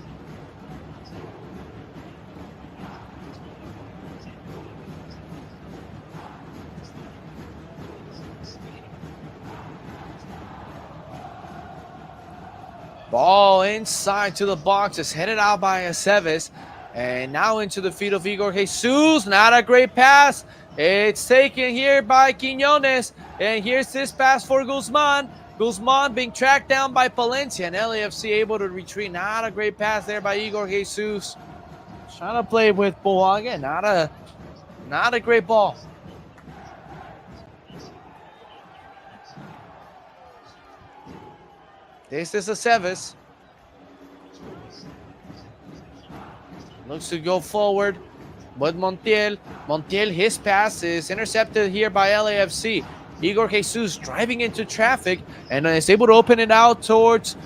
Ball inside to the box is headed out by Aceves. And now into the feet of Igor Jesus. Not a great pass. It's taken here by Quiñones. And here's this pass for Guzman. Guzman being tracked down by Palencia, and LAFC able to retreat. Not a great pass there by Igor Jesus. Trying to play with Boanga. Not a great ball. This is Aceves. Looks to go forward, but Montiel, his pass is intercepted here by LAFC. Igor Jesus driving into traffic and is able to open it out towards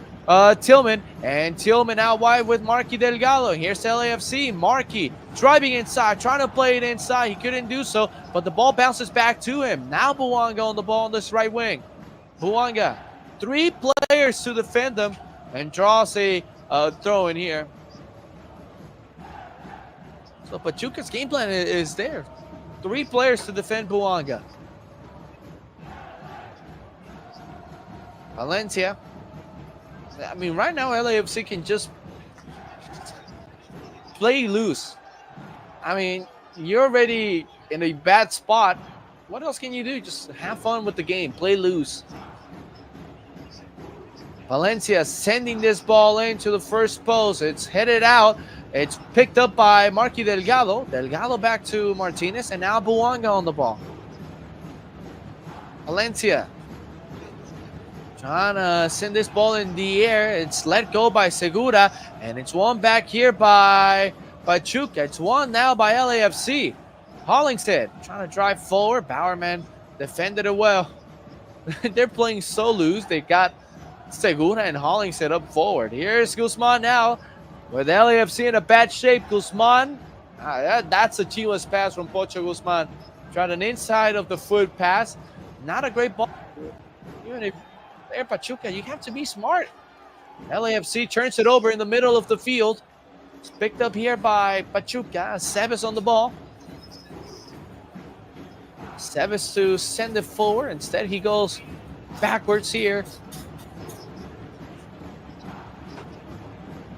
Tillman. And Tillman out wide with Marky Delgado. Here's LAFC. Marky driving inside, trying to play it inside. He couldn't do so, but the ball bounces back to him. Now Boanga on the ball on this right wing. Boanga, 3 players to defend him, and draws a throw in here. So Pachuca's game plan is there. 3 players to defend Boanga. Valencia. I mean, right now LAFC can just play loose. I mean, you're already in a bad spot. What else can you do? Just have fun with the game. Play loose. Valencia sending this ball into the first post. It's headed out. It's picked up by Marky Delgado. Delgado back to Martinez, and now Boanga on the ball. Valencia trying to send this ball in the air. It's let go by Segura, and it's won back here by Pachuca. It's won now by LAFC. Hollingshead trying to drive forward. Bowerman defended it well. They're playing so loose. They got Segura and Hollingshead up forward. Here's Guzman now with LAFC in a bad shape. Guzman, that's a Chivas pass from Pocho Guzman. Tried an inside of the foot pass. Not a great ball. Even if they're Pachuca, you have to be smart. LAFC turns it over in the middle of the field. It's picked up here by Pachuca. Aceves on the ball. Aceves to send it forward. Instead, he goes backwards here.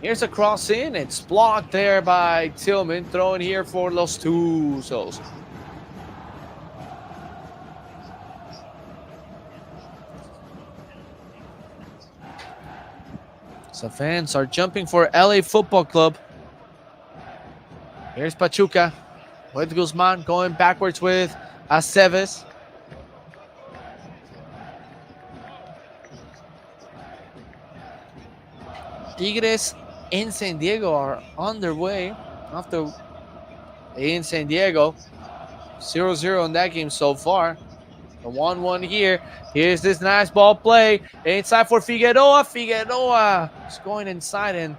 Here's a cross in. It's blocked there by Tillman. Throwing here for Los Tuzos. So fans are jumping for LA Football Club. Here's Pachuca with Guzman going backwards with Aceves. Tigres in San Diego are on their way after in San Diego. 0-0 in that game so far. The 1-1 here. Here's this nice ball play. Inside for Figueroa. Figueroa is going inside, and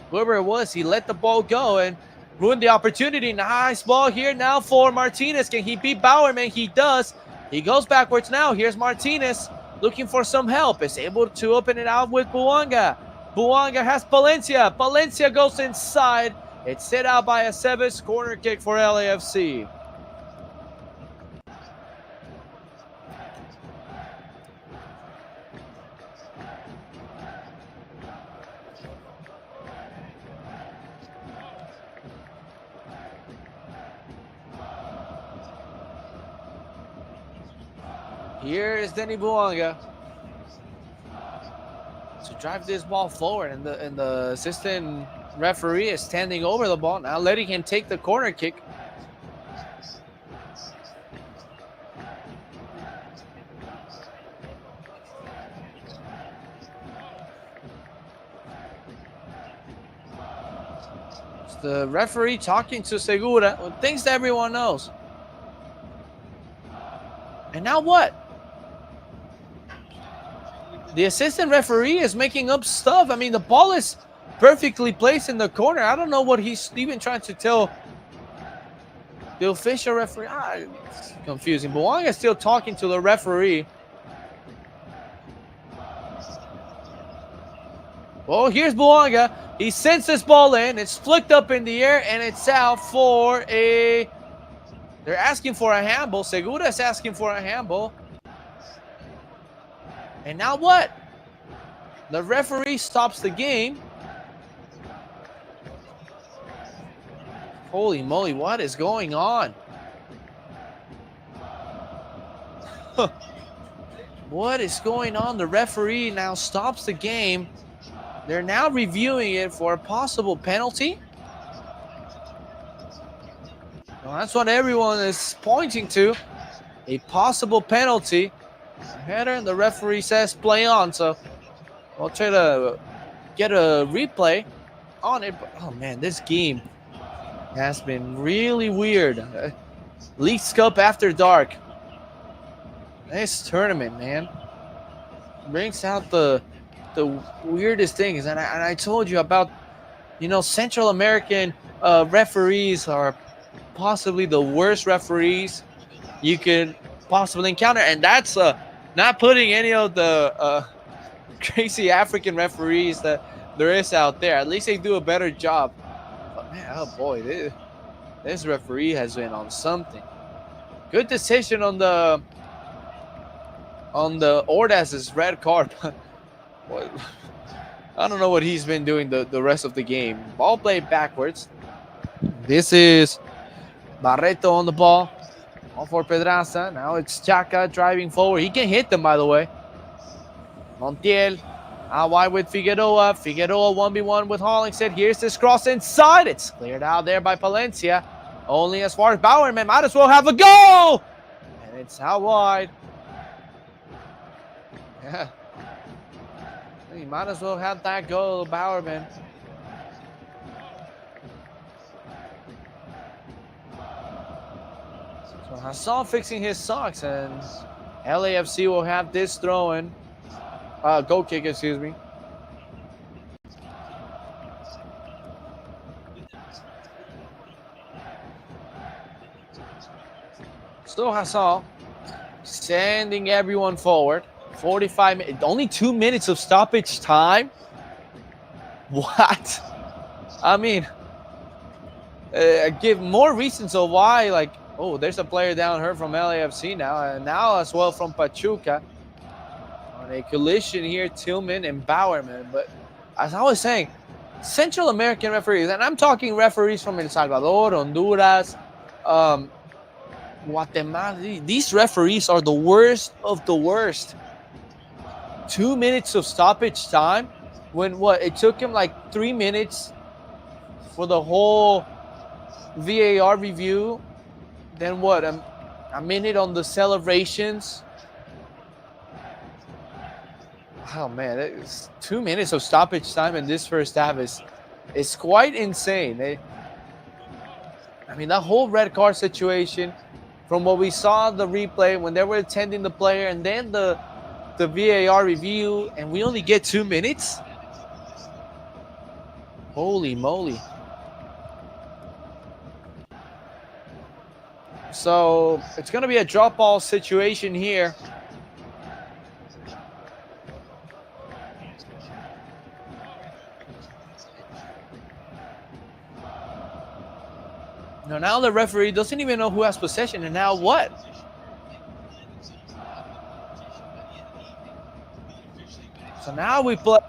whoever it was, he let the ball go and ruined the opportunity. Nice ball here now for Martinez. Can he beat Bowerman? He does. He goes backwards now. Here's Martinez looking for some help. Is able to open it out with Boanga. Boanga has Palencia. Palencia goes inside. It's set out by Aceves. Corner kick for LAFC. Here is Denny Boanga to drive this ball forward, and the assistant referee is standing over the ball now, letting him take the corner kick. It's the referee talking to Segura, things that everyone knows. And now what? The assistant referee is making up stuff. I mean, the ball is perfectly placed in the corner. I don't know what he's even trying to tell the official referee. It's confusing. Boanga is still talking to the referee. Well, here's Boanga. He sends this ball in. It's flicked up in the air, and it's out for a... They're asking for a handball. Segura is asking for a handball. And now what? The referee stops the game. Holy moly, what is going on? What is going on? The referee now stops the game. They're now reviewing it for a possible penalty. Well, that's what everyone is pointing to. A possible penalty. A header, and the referee says play on. So we'll try to get a replay on it. But, oh man, this game has been really weird. Leagues Cup after dark. This tournament, man, brings out the weirdest things. And I told you about, Central American referees are possibly the worst referees you could possibly encounter, and that's not putting any of the crazy African referees that there is out there. At least they do a better job. But man, oh boy, this referee has been on something. Good decision on the Ordaz's red card. But I don't know what he's been doing the rest of the game. Ball played backwards. This is Barreto on the ball. All for Pedraza. Now it's Chaka driving forward. He can hit them, by the way. Montiel out wide with Figueroa. Figueroa 1v1 with Hollingshead. Here's this cross inside. It's cleared out there by Palencia. Only as far as Bowerman. Might as well have a goal. And it's out wide. Yeah. You might as well have that goal, Bowerman. So Hassan fixing his socks, and LAFC will have this throw-in. Goal kick, excuse me. Still Hassan sending everyone forward. 45 minutes, only 2 minutes of stoppage time. What? I mean, give more reasons of why. Like, oh, there's a player down here from LAFC now, and now as well from Pachuca. On a collision here, Tillman and Bowerman. But as I was saying, Central American referees, and I'm talking referees from El Salvador, Honduras, Guatemala. These referees are the worst of the worst. 2 minutes of stoppage time when it took him like 3 minutes for the whole VAR review. Then a minute on the celebrations. Oh man, it's 2 minutes of stoppage time in this first half is quite insane. I mean, that whole red card situation, from what we saw the replay when they were attending the player, and then the VAR review, and we only get 2 minutes? Holy moly. So it's going to be a drop ball situation here. Now the referee doesn't even know who has possession, and now what? So now we play.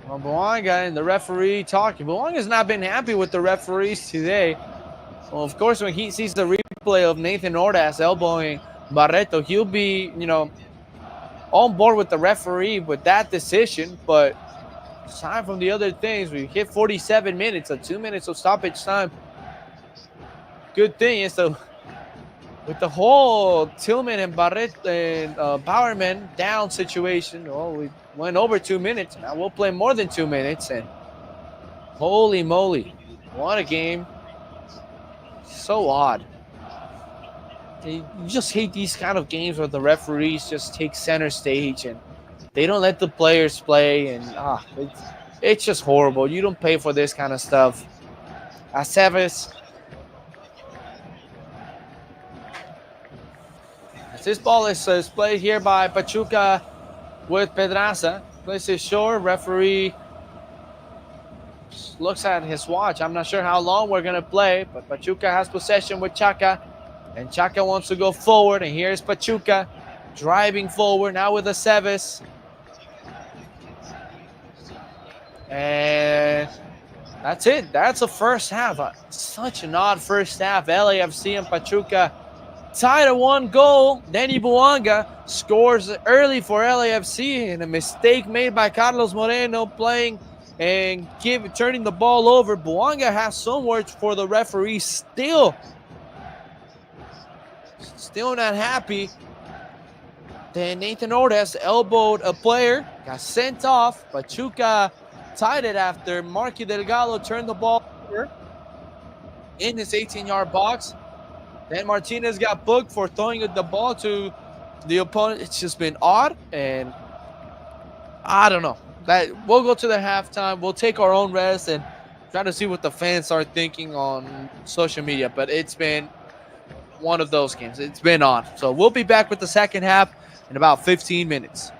Well, Buanga and the referee talking. Buanga has not been happy with the referees today. Well, of course, when he sees the replay of Nathan Ordaz elbowing Barreto, he'll be, on board with the referee with that decision. But aside from the other things, we hit 47 minutes, 2 minutes of stoppage time. Good thing is, with the whole Tillman and Barreto and Bowerman down situation, we went over 2 minutes. Now we'll play more than 2 minutes, and holy moly, what a game. So odd. You just hate these kind of games where the referees just take center stage and they don't let the players play, and it's just horrible. You don't pay for this kind of stuff. Aceves. This ball is played here by Pachuca with Pedraza. Plays it short. Referee looks at his watch. I'm not sure how long we're going to play, but Pachuca has possession with Chaka. And Chaka wants to go forward. And here's Pachuca driving forward now with Aceves. And That's it. That's the first half. Such an odd first half. LAFC and Pachuca tied at one goal. Danny Buanga scores early for LAFC, and a mistake made by Carlos Moreno playing and turning the ball over. Buanga has some words for the referee. Still not happy. Then Nathan Ortiz elbowed a player, got sent off. Pachuca tied it after Marky Delgado turned the ball over in his 18-yard box. Then Martinez got booked for throwing the ball to the opponent. It's just been odd, and I don't know. That we'll go to the halftime. We'll take our own rest and try to see what the fans are thinking on social media. But it's been one of those games. It's been on. So we'll be back with the second half in about 15 minutes.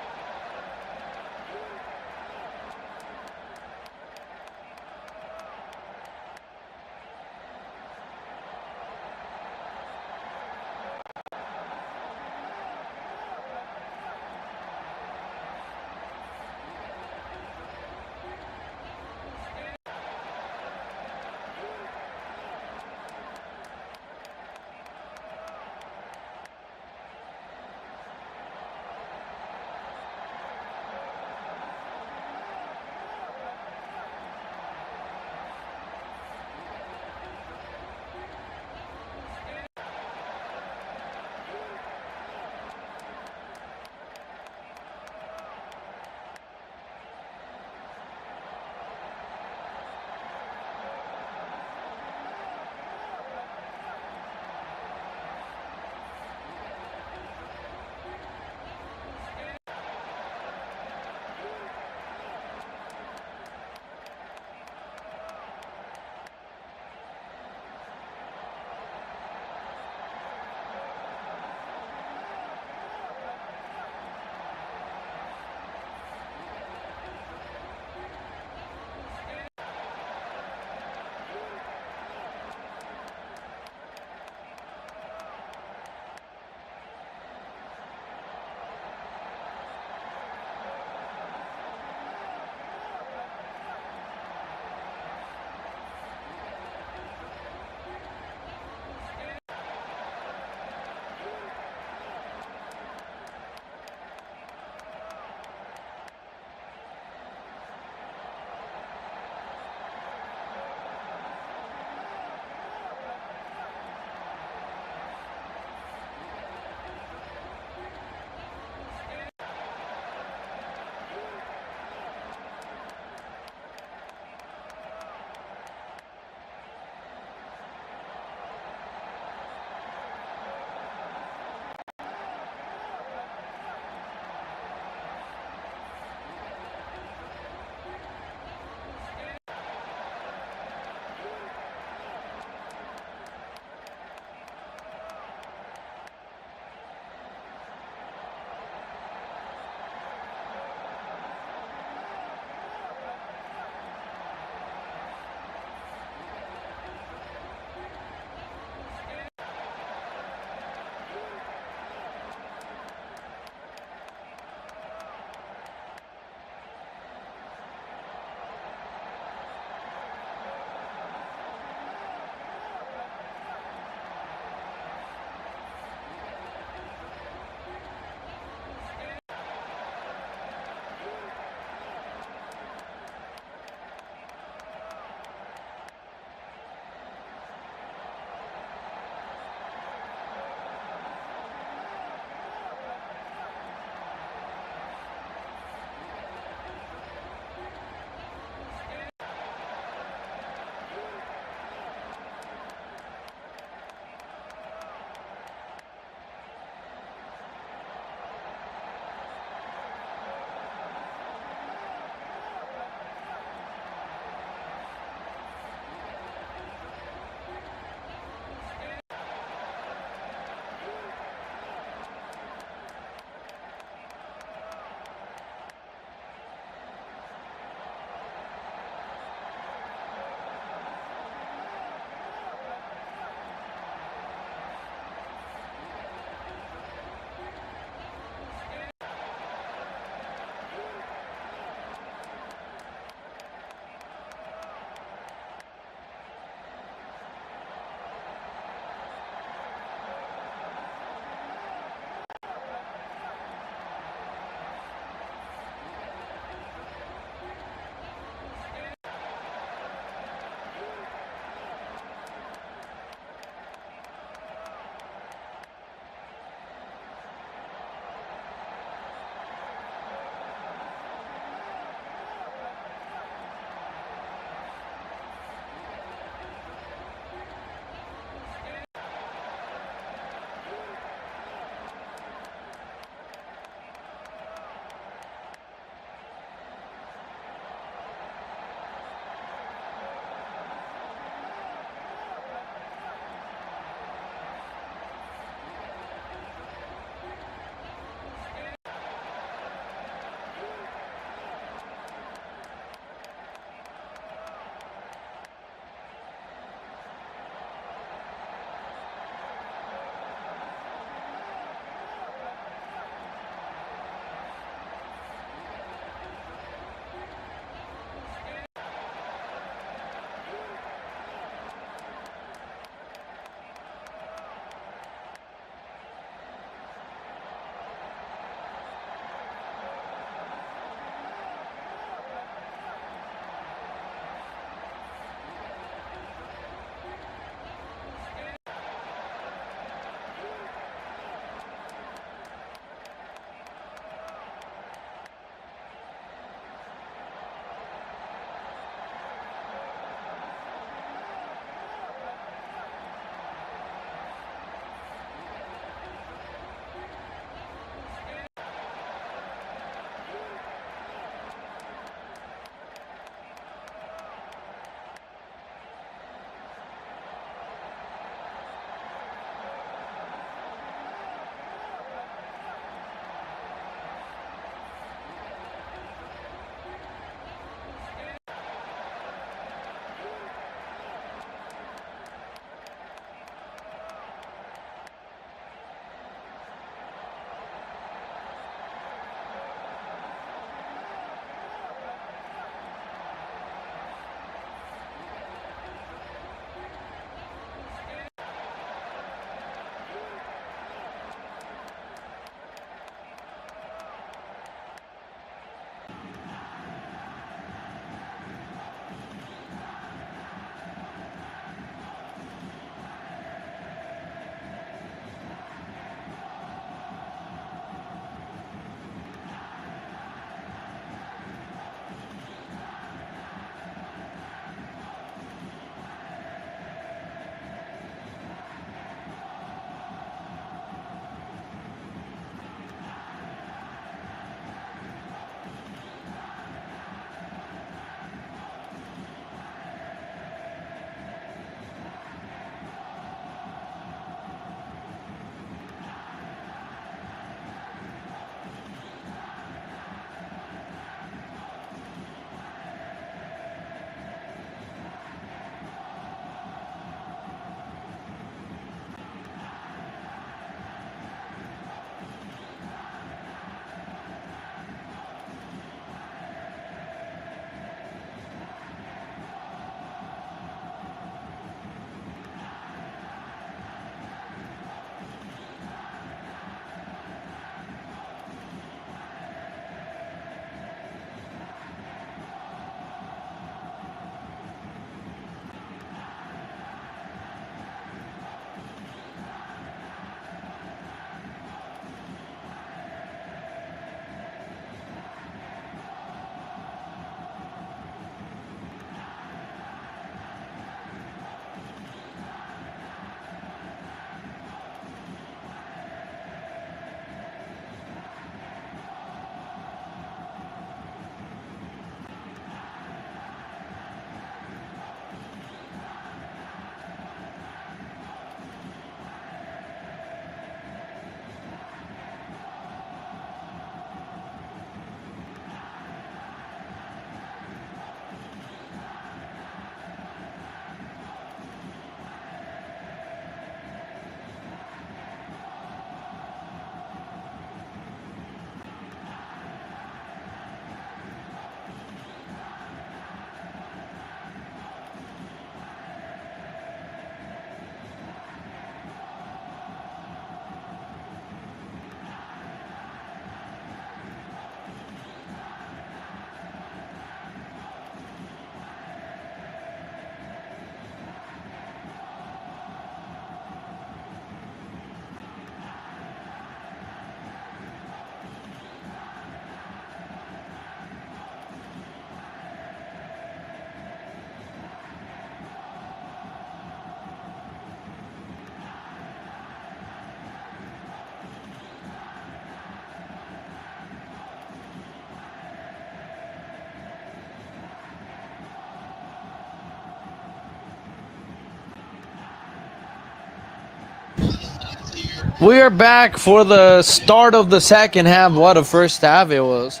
We are back for the start of the second half. What a first half it was.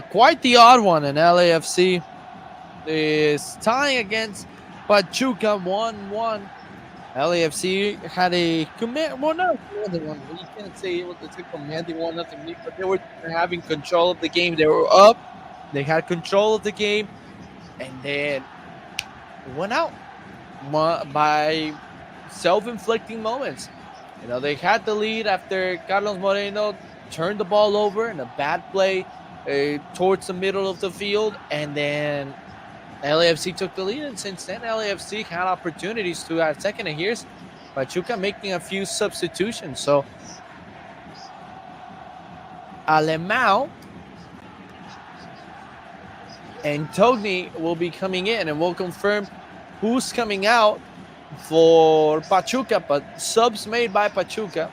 Quite the odd one, in LAFC is tying against Pachuca 1-1. LAFC had a well, not a commanding one. You can't say it was a commanding one, nothing lead, but they were having control of the game. They were up. They had control of the game, and then it went out by self-inflicting moments. They had the lead after Carlos Moreno turned the ball over in a bad play towards the middle of the field, and then LAFC took the lead. And since then, LAFC had opportunities to add second. And here's Pachuca making a few substitutions. So Alemão and Togni will be coming in, and we'll confirm who's coming out for Pachuca, but subs made by Pachuca.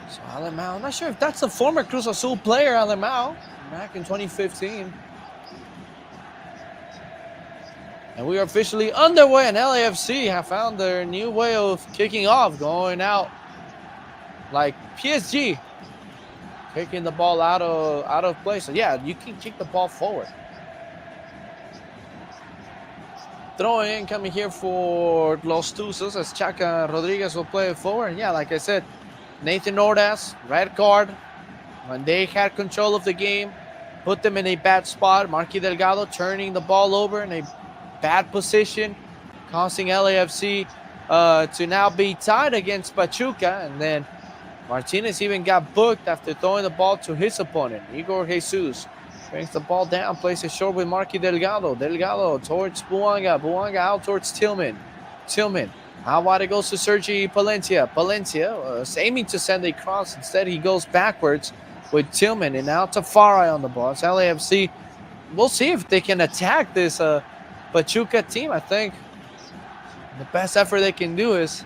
So Alemão, I'm not sure if that's a former Cruz Azul player, Alemão, back in 2015. And we are officially underway, and LAFC have found their new way of kicking off, going out like PSG, kicking the ball out of play. So yeah, you can kick the ball forward. Throwing in, coming here for Los Tuzos, as Chaca Rodriguez will play it forward. And yeah, like I said, Nathan Ordaz, red card. When they had control of the game, put them in a bad spot. Marky Delgado turning the ball over in a bad position, causing LAFC to now be tied against Pachuca. And then Martinez even got booked after throwing the ball to his opponent, Igor Jesus. Brings the ball down, plays it short with Marky Delgado. Delgado towards Buanga. Buanga out towards Tillman. Tillman. How wide it goes to Sergi Palencia. Palencia was aiming to send a cross. Instead, he goes backwards with Tillman. And now Tafari on the ball. It's LAFC. We'll see if they can attack this Pachuca team. I think the best effort they can do is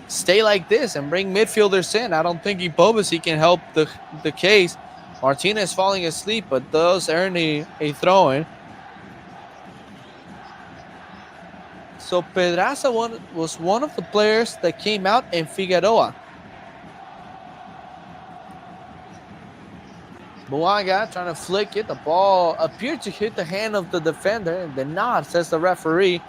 stay like this and bring midfielders in. I don't think Ibobasi can help the case. Martinez falling asleep, but does earn a throw-in. So Pedraza was one of the players that came out in Figueroa. Buanga trying to flick it. The ball appeared to hit the hand of the defender, and did not, says the referee.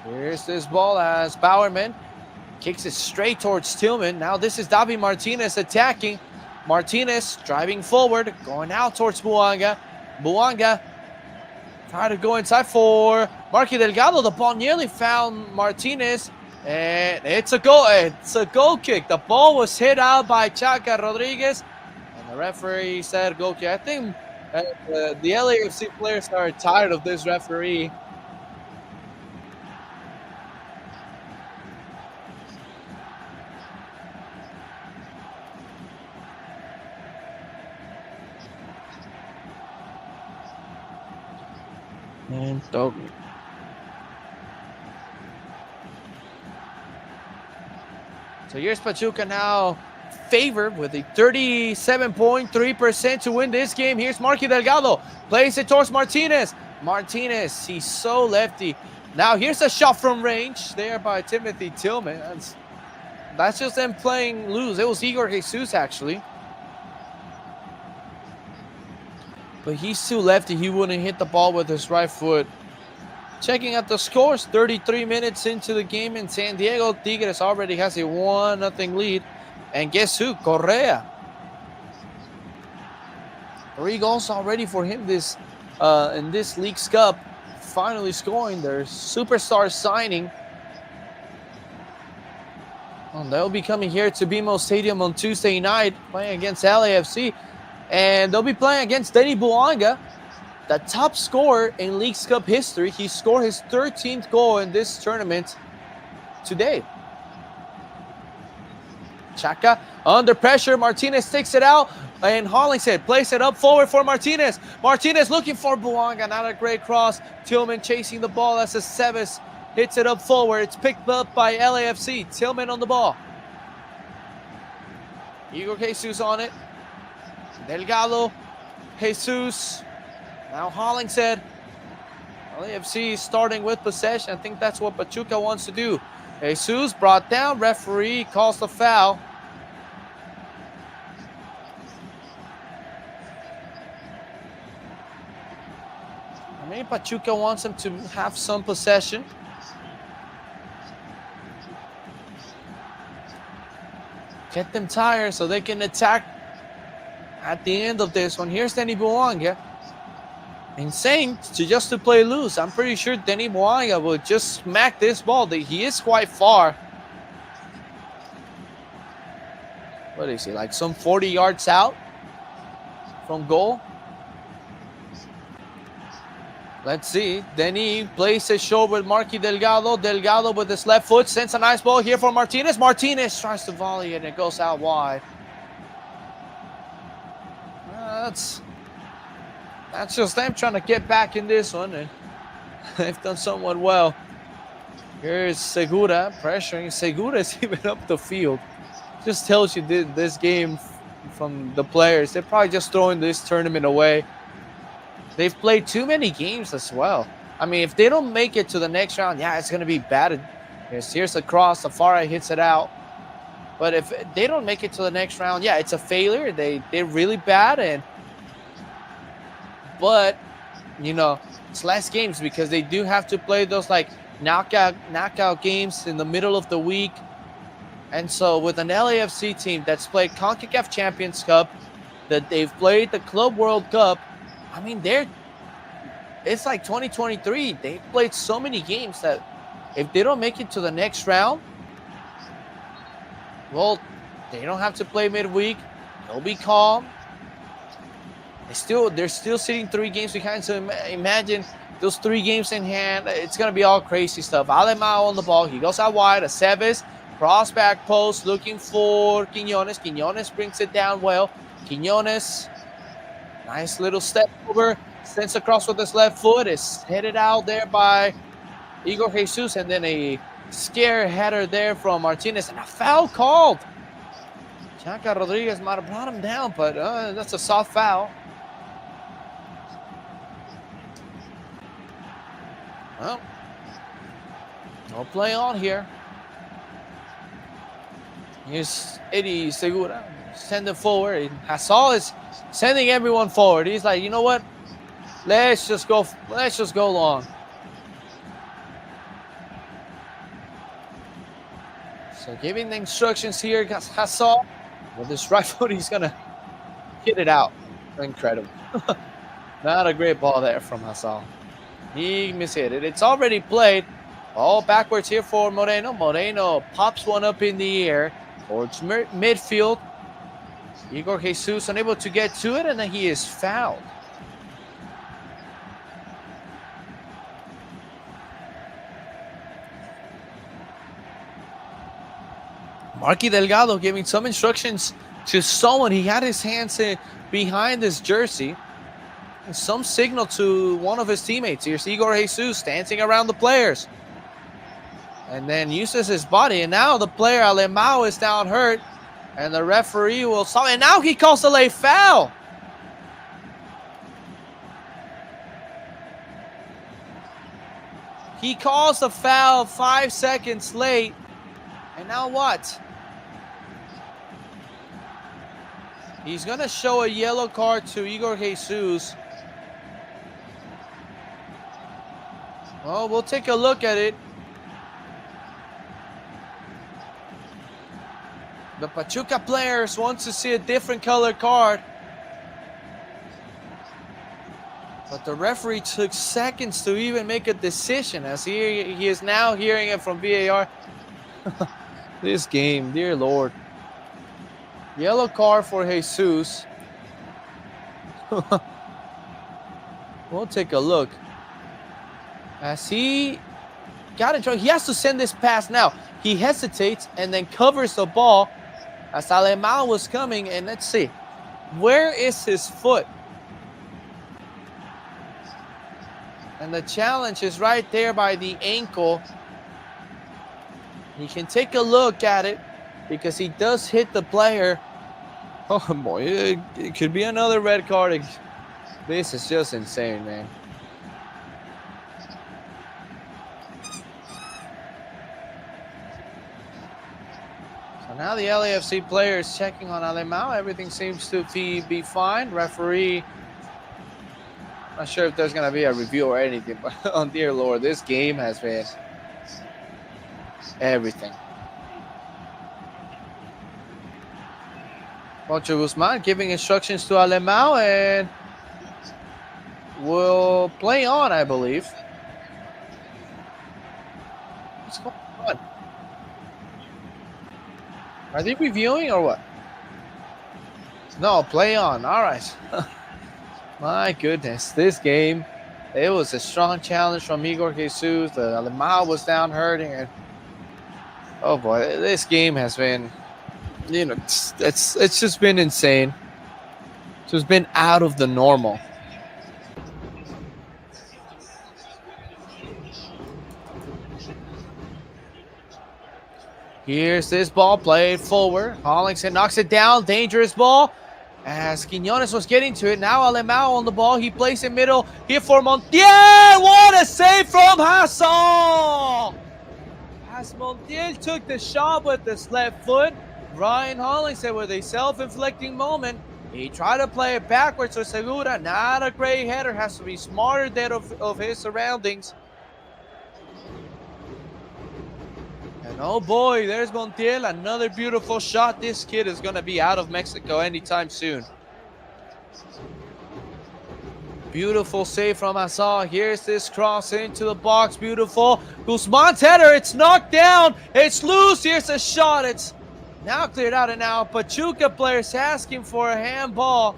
Here's this ball as Bowerman kicks it straight towards Tillman. Now this is Davi Martinez attacking. Martinez driving forward, going out towards Buanga. Buanga trying to go inside for Marky Delgado. The ball nearly found Martinez, and it's a goal. It's a goal kick. The ball was hit out by Chaca Rodriguez, and the referee said goal kick. I think the LAFC players are tired of this referee. And Togni. So here's Pachuca now favored with a 37.3% to win this game. Here's Marky Delgado. Plays it towards Martinez. Martinez, he's so lefty. Now here's a shot from range there by Timothy Tillman. That's just them playing loose. It was Igor Jesus, actually. But he's too lefty. He wouldn't hit the ball with his right foot. Checking out the scores, 33 minutes into the game in San Diego. Tigres already has a 1-0 lead. And guess who? Correa. 3 goals already for him in this League's Cup. Finally scoring their superstar signing. And they'll be coming here to BMO Stadium on Tuesday night, playing against LAFC. And they'll be playing against Denny Buanga, the top scorer in League's Cup history. He scored his 13th goal in this tournament today. Chaca under pressure. Martinez takes it out, and Hollingshead plays it up forward for Martinez. Martinez looking for Buanga. Not a great cross. Tillman chasing the ball as Aceves hits it up forward. It's picked up by LAFC. Tillman on the ball. Igor Jesus on it. Delgado, Jesus, now Hollingshead, LAFC starting with possession. I think that's what Pachuca wants to do. Jesus brought down. Referee calls the foul. I mean, Pachuca wants him to have some possession. Get them tired so they can attack at the end of this one. Here's Denny Buanga. Insane just to play loose. I'm pretty sure Denny Buanga will just smack this ball. He is quite far. What is he, like some 40 yards out from goal? Let's see. Denny plays his show with Marky Delgado. Delgado with his left foot sends a nice ball here for Martinez. Martinez tries to volley and it goes out wide. That's just them trying to get back in this one, and they've done somewhat well. Here's Segura pressuring. Segura's even up the field. Just tells you this game from the players. They're probably just throwing this tournament away. They've played too many games as well. I mean, if they don't make it to the next round, yeah, it's going to be bad. Here's a cross. Safari hits it out. But if they don't make it to the next round, yeah, it's a failure. They're really bad. But, you know, it's less games because they do have to play those, like, knockout games in the middle of the week. And so with an LAFC team that's played CONCACAF Champions Cup, that they've played the Club World Cup, I mean, it's like 2023. They've played so many games that if they don't make it to the next round, well, they don't have to play midweek. They'll be calm. They're still sitting 3 games behind. So imagine those 3 games in hand. It's going to be all crazy stuff. Alemão on the ball. He goes out wide. Aceves, cross back post, looking for Quiñones. Quiñones brings it down well. Quiñones, nice little step over. Sends across with his left foot. Is headed out there by Igor Jesus. And then a scare header there from Martinez. And a foul called. Chaka Rodriguez might have brought him down, but that's a soft foul. Well, no play on here. Here's Eddie Segura. Send it forward. Hassal is sending everyone forward. He's like, you know what? Let's just go long. So giving the instructions here. Hassal with his right foot, he's gonna hit it out. Incredible. Not a great ball there from Hassal. He mishit it. It's already played. All backwards here for Moreno. Moreno pops one up in the air towards midfield. Igor Jesus unable to get to it, and then he is fouled. Marky Delgado giving some instructions to someone. He had his hands behind his jersey. Some signal to one of his teammates. Here's Igor Jesus dancing around the players. And then uses his body. And now the player, Alemão, is down hurt. And the referee will stop. And now he calls a late foul. He calls the foul 5 seconds late. And now what? He's going to show a yellow card to Igor Jesus. Well, we'll take a look at it. The Pachuca players want to see a different color card. But the referee took seconds to even make a decision, as he is now hearing it from VAR. This game, dear Lord. Yellow card for Jesus. We'll take a look. As he got in trouble, he has to send this pass now. He hesitates and then covers the ball as Alemão was coming. And let's see, where is his foot? And the challenge is right there by the ankle. You can take a look at it because he does hit the player. Oh boy, it could be another red card. This is just insane, man. Now the LAFC player is checking on Alemão. Everything seems to be fine. Referee, not sure if there's going to be a review or anything, but oh dear Lord, this game has been everything. Poncho Guzman giving instructions to Alemão and will play on, I believe. What's going on? Are they reviewing or what? No, play on. All right. My goodness, this game, it was a strong challenge from Igor Jesus. The Alemão was down hurting, and oh boy, this game has been, it's just been insane. It's just been out of the normal. Here's this ball played forward. Hollingson knocks it down. Dangerous ball. As Quiñones was getting to it. Now Alemão on the ball. He plays in middle. Here for Montiel. What a save from Hassan. As Montiel took the shot with his left foot, Ryan Hollingson with a self-inflicting moment. He tried to play it backwards to Segura. Not a great header. Has to be smarter than of his surroundings. And oh boy, there's Montiel, another beautiful shot. This kid is going to be out of Mexico anytime soon. Beautiful save from Hassan. Here's this cross into the box. Beautiful. Guzman's header. It's knocked down. It's loose. Here's a shot. It's now cleared out. And now Pachuca players asking for a handball.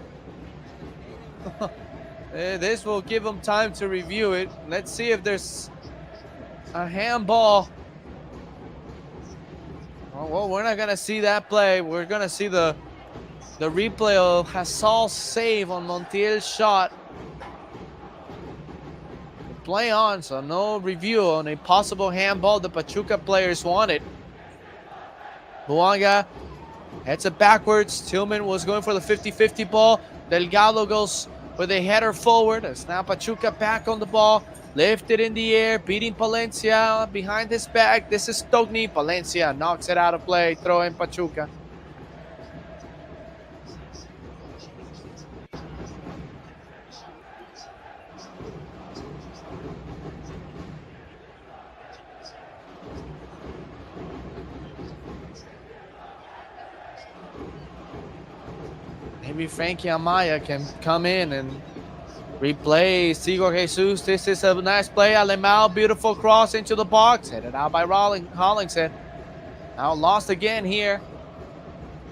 This will give them time to review it. Let's see if there's a handball. Well, we're not going to see that play. We're going to see the replay of Hassan's save on Montiel's shot. Play on, so no review on a possible handball the Pachuca players wanted. Buanga heads it backwards. Tillman was going for the 50-50 ball. Delgado goes with a header forward. It's now Pachuca back on the ball. Lifted in the air, beating Palencia behind his back. This is Stogny. Palencia knocks it out of play. Throw in Pachuca. Maybe Frankie Amaya can come in and replace Igor Jesus. This is a nice play. Alemão, beautiful cross into the box. Headed out by Hollingson. Now lost again here.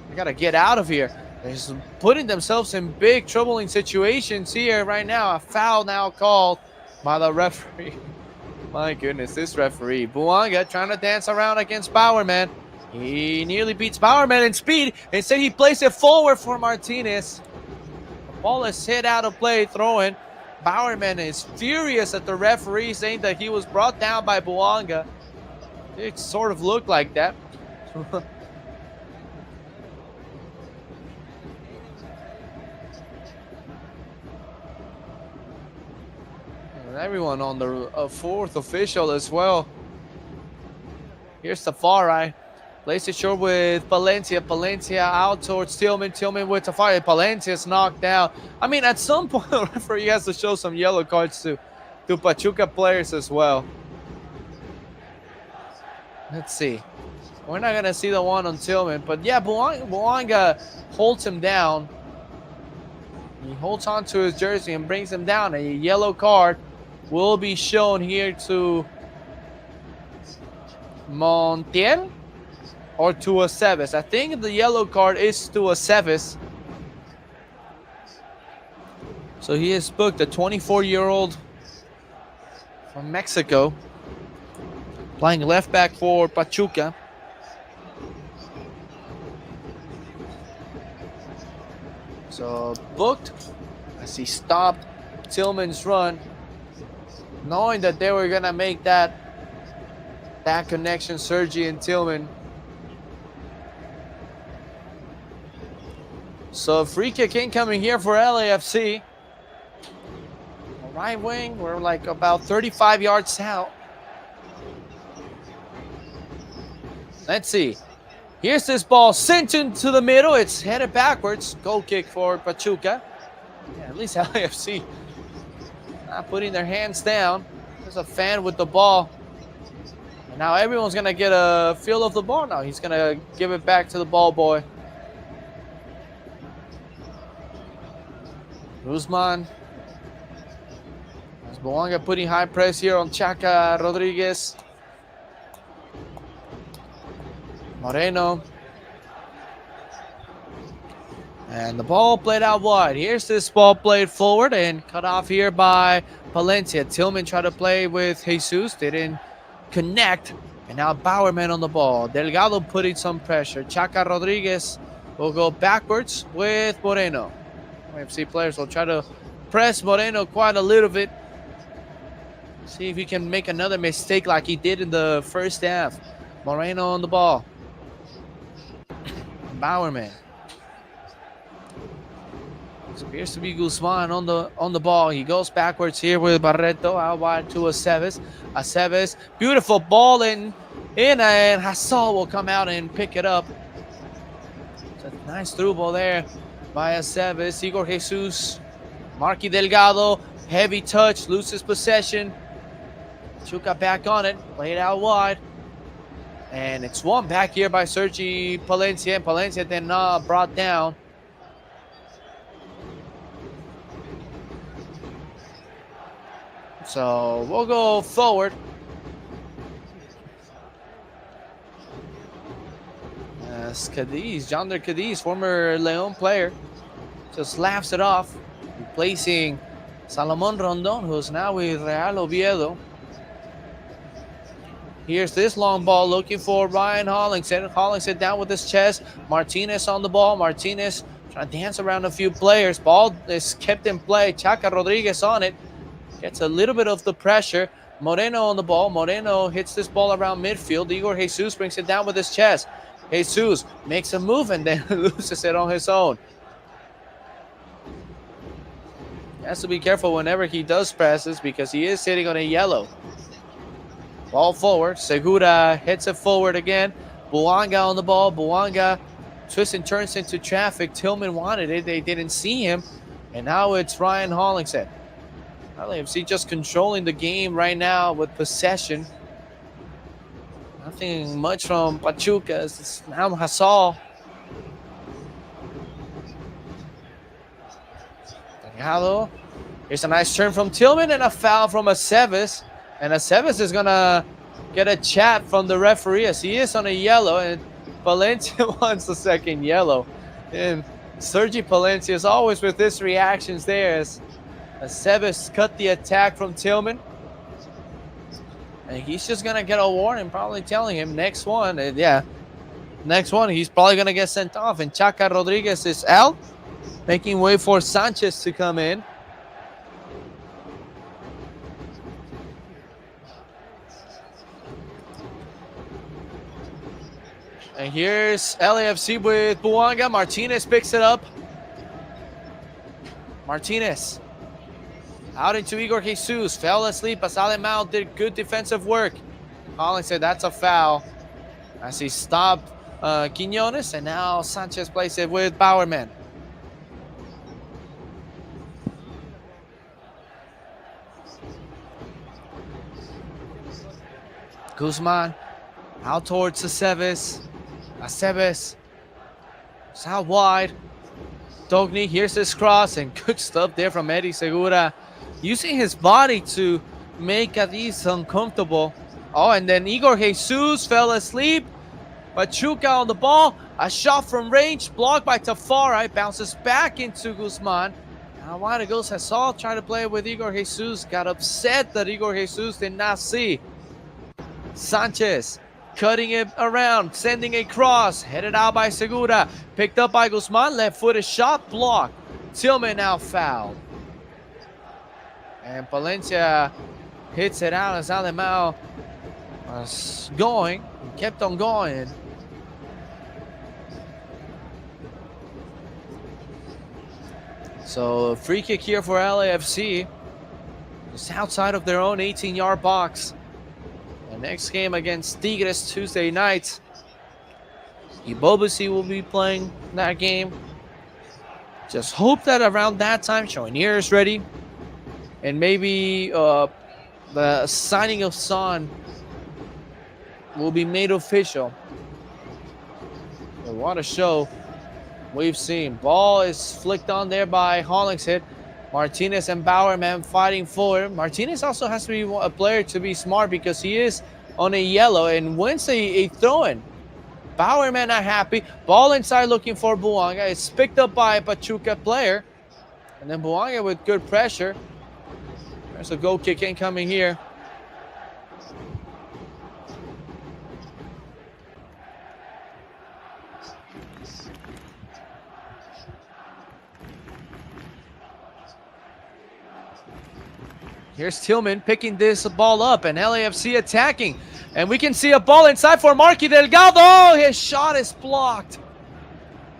They got to get out of here. They're putting themselves in big troubling situations here right now. A foul now called by the referee. My goodness, this referee. Buanga trying to dance around against Bowerman. He nearly beats Bowerman in speed. Instead, he plays it forward for Martinez. The ball is hit out of play, throwing. Bowerman is furious at the referee, saying that he was brought down by Buanga. It sort of looked like that. And everyone on the fourth official as well. Here's Tafari. Plays it short with Palencia. Palencia out towards Tillman. Tillman with Tafari. Palencia's knocked down. I mean, at some point, the referee has to show some yellow cards to Pachuca players as well. Let's see. We're not going to see the one on Tillman. But yeah, Buanga holds him down. He holds on to his jersey and brings him down. A yellow card will be shown here to Montiel. Or to Aceves. I think the yellow card is to Aceves. So he has booked a 24-year-old from Mexico, playing left back for Pachuca. So booked as he stopped Tillman's run, knowing that they were gonna make that connection, Sergi and Tillman. So free kick incoming here for LAFC. Right wing, we're like about 35 yards out. Let's see. Here's this ball sent into the middle. It's headed backwards. Goal kick for Pachuca. Yeah, at least LAFC not putting their hands down. There's a fan with the ball. And now everyone's going to get a feel of the ball now. He's going to give it back to the ball boy. Guzman. Boanga putting high press here on Chaca Rodriguez. Moreno. And the ball played out wide. Here's this ball played forward and cut off here by Palencia. Tillman tried to play with Jesus. Didn't connect. And now Bowerman on the ball. Delgado putting some pressure. Chaca Rodriguez will go backwards with Moreno. FC players will try to press Moreno quite a little bit. See if he can make another mistake like he did in the first half. Moreno on the ball. Bowerman. It appears to be Guzman on the ball. He goes backwards here with Barreto out wide to Aceves. Aceves, beautiful ball in and Hassal will come out and pick it up. It's a nice through ball there by Aceves. Igor Jesus, Marky Delgado, heavy touch, loses possession. Chuka back on it, played out wide. And it's won back here by Sergi Palencia. And Palencia then brought down. So we'll go forward. Cadiz, Jonder Cadiz, former Leon player, just laughs it off, replacing Salomon Rondon, who's now with Real Oviedo. Here's this long ball looking for Ryan Hollingshead. Hollingshead down with his chest. Martinez on the ball. Martinez trying to dance around a few players. Ball is kept in play. Chaca Rodriguez on it. Gets a little bit of the pressure. Moreno on the ball. Moreno hits this ball around midfield. Igor Jesus brings it down with his chest. Jesus makes a move and then loses it on his own. He has to be careful whenever he does passes because he is sitting on a yellow. Ball forward. Segura hits it forward again. Boanga on the ball. Boanga twists and turns into traffic. Tillman wanted it. They didn't see him. And now it's Ryan Hollingshead. LAFC just controlling the game right now with possession. Nothing much from Pachuca. It's now Hassal. Delgado. Here's a nice turn from Tillman and a foul from Aceves. And Aceves is going to get a chat from the referee as he is on a yellow. And Palencia wants the second yellow. And Sergi Palencia is always with his reactions there as Aceves cut the attack from Tillman. And he's just going to get a warning, probably telling him next one. Next one, he's probably going to get sent off. And Chaca Rodriguez is out, making way for Sanchez to come in. And here's LAFC with Boanga. Martinez picks it up. Martinez out into Igor Jesus. Fell asleep as Alemão did good defensive work. Collins said that's a foul as he stopped Quinones. And now Sanchez plays it with Bowerman. Guzman out towards Aceves. Aceves is out wide. Dogny, here's his cross, and good stuff there from Eddie Segura. Using his body to make Cadiz uncomfortable. Oh, and then Igor Jesus fell asleep. Pachuca on the ball. A shot from range, blocked by Tafara. It bounces back into Guzman. Now wide it goes Hassal, trying to play with Igor Jesus. Got upset that Igor Jesus did not see. Sanchez cutting it around, sending a cross, headed out by Segura, picked up by Guzman, left-footed shot, blocked. Tillman now fouled. And Palencia hits it out as Alemão was going, kept on going. So free kick here for LAFC. Just outside of their own 18-yard box. The next game against Tigres Tuesday night. Ibobasi will be playing that game. Just hope that around that time, Chouinier is ready. And maybe the signing of Son will be made official. But what a show we've seen. Ball is flicked on there by Hollingshead. Martinez and Bowerman fighting for. Martinez also has to be a player to be smart because he is on a yellow and wins a throw-in. Bowerman not happy. Ball inside looking for Buanga. It's picked up by a Pachuca player. And then Buanga with good pressure. There's a goal kick incoming here. Here's Tillman picking this ball up and LAFC attacking. And we can see a ball inside for Marky Delgado. His shot is blocked.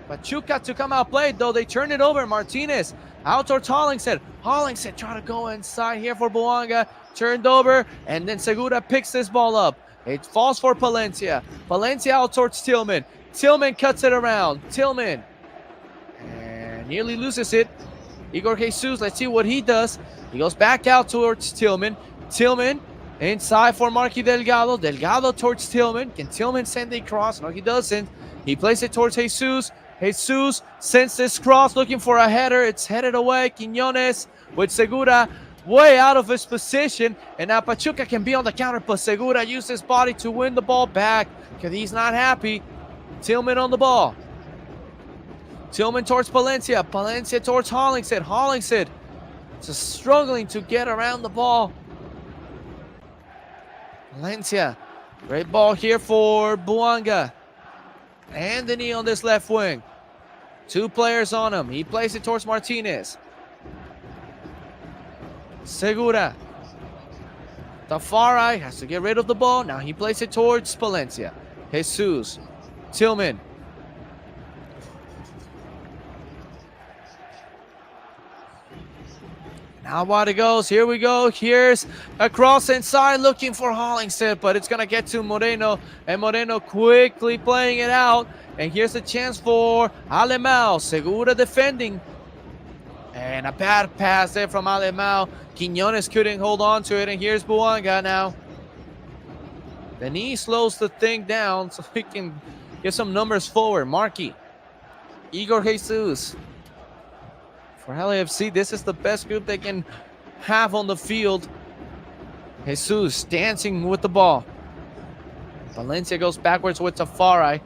Pachuca to come out played though. They turn it over. Martinez out towards Hollingshead. Hollingshead trying to go inside here for Buanga. Turned over and then Segura picks this ball up. It falls for Palencia. Palencia out towards Tillman. Tillman cuts it around. Tillman. And nearly loses it. Igor Jesus, let's see what he does. He goes back out towards Tillman. Tillman inside for Marky Delgado. Delgado towards Tillman. Can Tillman send a cross? No, he doesn't. He plays it towards Jesus. Jesus sends this cross looking for a header. It's headed away. Quiñones with Segura way out of his position. And now Pachuca can be on the counter, but Segura used his body to win the ball back because he's not happy. Tillman on the ball. Tillman towards Palencia. Palencia towards Hollingshead. Hollingshead just struggling to get around the ball. Palencia. Great ball here for Buanga. Anthony on this left wing. Two players on him. He plays it towards Martinez. Segura. Tafari has to get rid of the ball. Now he plays it towards Palencia. Jesus. Tillman. Now what it goes. Here we go. Here's a cross inside looking for Hollingshead, but it's going to get to Moreno. And Moreno quickly playing it out. And here's a chance for Alemão. Segura defending. And a bad pass there from Alemão. Quiñones couldn't hold on to it. And here's Buanga now. The knee slows the thing down so he can get some numbers forward. Marky. Igor Jesus. For LAFC, this is the best group they can have on the field. Jesus dancing with the ball. Valencia goes backwards with Tafari,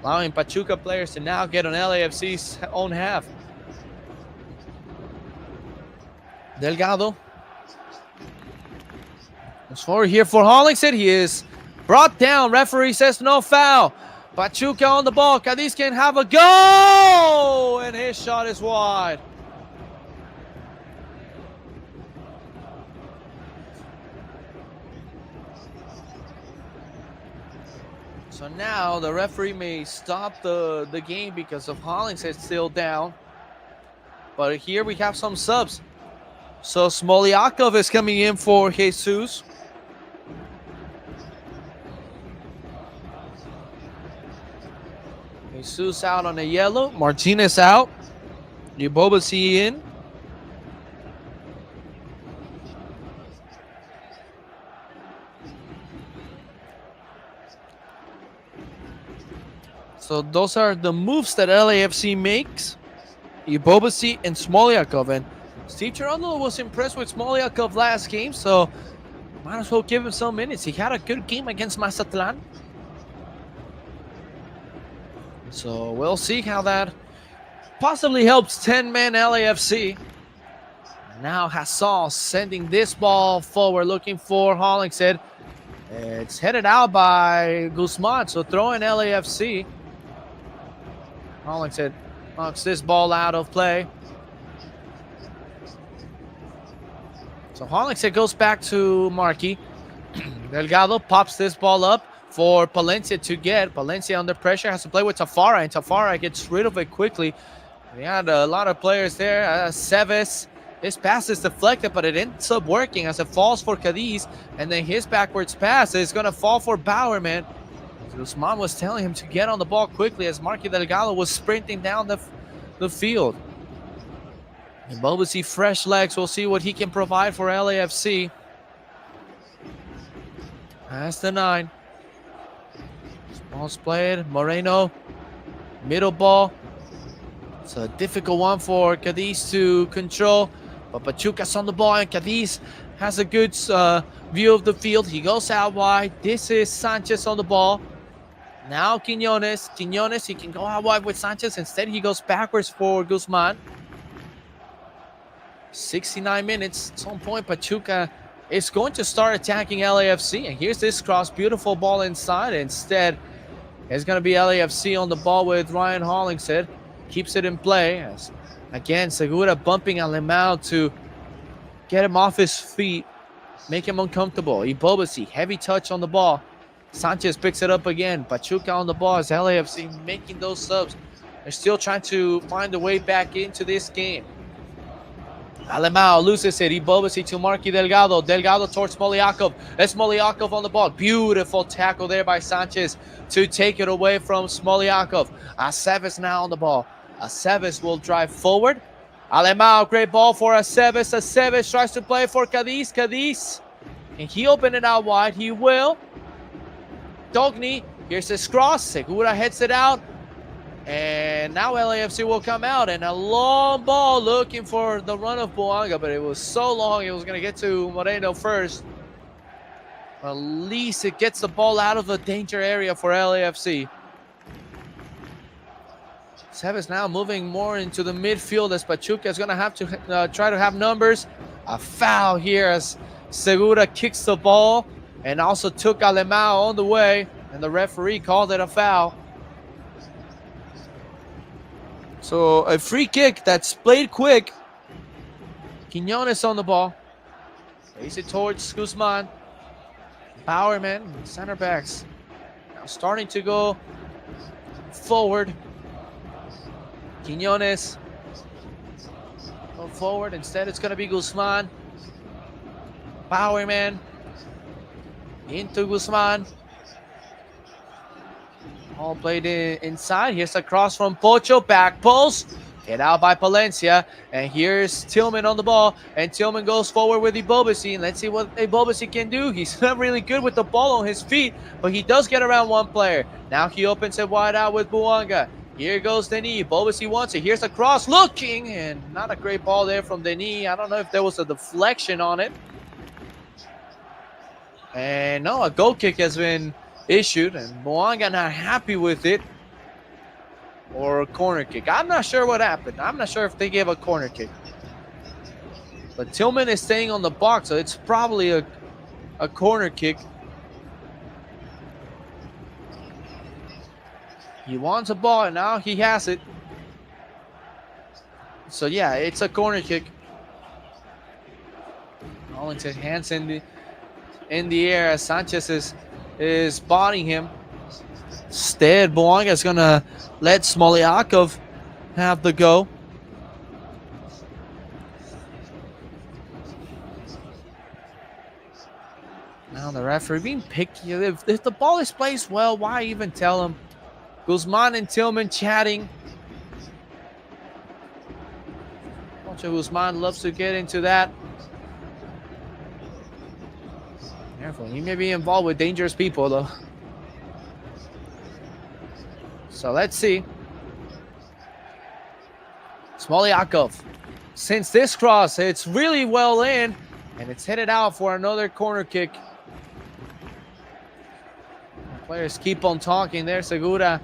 allowing Pachuca players to now get on LAFC's own half. Delgado. It's forward here for Hollingshead. He is brought down. Referee says no foul. Pachuca on the ball. Cadiz can have a go! And his shot is wide. So now the referee may stop the game because of Hollingshead still down. But here we have some subs. So Smoliakov is coming in for Jesus. Jesus out on a yellow. Martinez out. Ibobasi in. So those are the moves that LAFC makes. Ibobasi and Smoliakov. And Steve Cherundolo was impressed with Smoliakov last game, so might as well give him some minutes. He had a good game against Mazatlan. So we'll see how that possibly helps 10-man LAFC. Now Hassan sending this ball forward, looking for Hollingshead. It's headed out by Guzman, so throwing LAFC. Hollingshead knocks this ball out of play. So Hollingshead goes back to Marky. Delgado pops this ball up for Palencia to get. Palencia under pressure, has to play with Tafara, and Tafara gets rid of it quickly. We had a lot of players there. Seves, his pass is deflected, but it ends up working as it falls for Cadiz. And then his backwards pass is going to fall for Bowerman. Guzman was telling him to get on the ball quickly as Marky Delgado was sprinting down the field. And Bobasi, fresh legs. We'll see what he can provide for LAFC. That's the 9. Ball's played. Moreno, middle ball. It's a difficult one for Cadiz to control. But Pachuca's on the ball, and Cadiz has a good view of the field. He goes out wide. This is Sanchez on the ball. Now Quiñones. Quiñones, he can go out wide with Sanchez. Instead, he goes backwards for Guzman. 69 minutes. At some point, Pachuca is going to start attacking LAFC. And here's this cross. Beautiful ball inside. Instead, it's going to be LAFC on the ball with Ryan Hollingshead. Keeps it in play. As, again, Segura bumping Alemão to get him off his feet. Make him uncomfortable. Ibobasi, heavy touch on the ball. Sanchez picks it up again. Pachuca on the ball as LAFC making those subs. They're still trying to find a way back into this game. Alemão loses it. Ibobasi to Marky Delgado. Delgado towards Smoliakov. That's Smoliakov on the ball. Beautiful tackle there by Sanchez to take it away from Smoliakov. Aceves now on the ball. Aceves will drive forward. Alemão, great ball for Aceves. Aceves tries to play for Cadiz. Cadiz. And he opened it out wide. He will. Dogny. Here's his cross. Segura heads it out. And now LAFC will come out, and a long ball looking for the run of Boanga, but it was so long it was going to get to Moreno first. At least it gets the ball out of the danger area for LAFC. Aceves now moving more into the midfield as Pachuca is going to have to try to have numbers. A foul here as Segura kicks the ball and also took Alemão on the way, and the referee called it a foul. So a free kick that's played quick. Quiñones on the ball. Plays it towards Guzman. Bowerman, center backs. Now starting to go forward. Quiñones. Go forward. Instead, it's going to be Guzman. Bowerman. Into Guzman. All played inside. Here's a cross from Pocho. Back post. Hit out by Palencia. And here's Tillman on the ball. And Tillman goes forward with Ibobasi. And let's see what Ibobasi can do. He's not really good with the ball on his feet, but he does get around one player. Now he opens it wide out with Boanga. Here goes Denis. Ibobasi wants it. Here's a cross. Looking. And not a great ball there from Denis. I don't know if there was a deflection on it. And no, a goal kick has been issued, and Boanga not happy with it. Or a corner kick. I'm not sure what happened. I'm not sure if they gave a corner kick. But Tillman is staying on the box, so it's probably a corner kick. He wants a ball, and now he has it. So yeah, it's a corner kick. Hollington's hands in the air as Sanchez is bodying him. Instead, Boanga is going to let Smoliakov have the go. Now the referee being picky. If the ball is placed well, why even tell him? Guzman and Tillman chatting. Guzman loves to get into that. Careful, he may be involved with dangerous people though. So let's see. Smoliakov. Since this cross, it's really well in, and it's headed out for another corner kick. The players keep on talking there. Segura.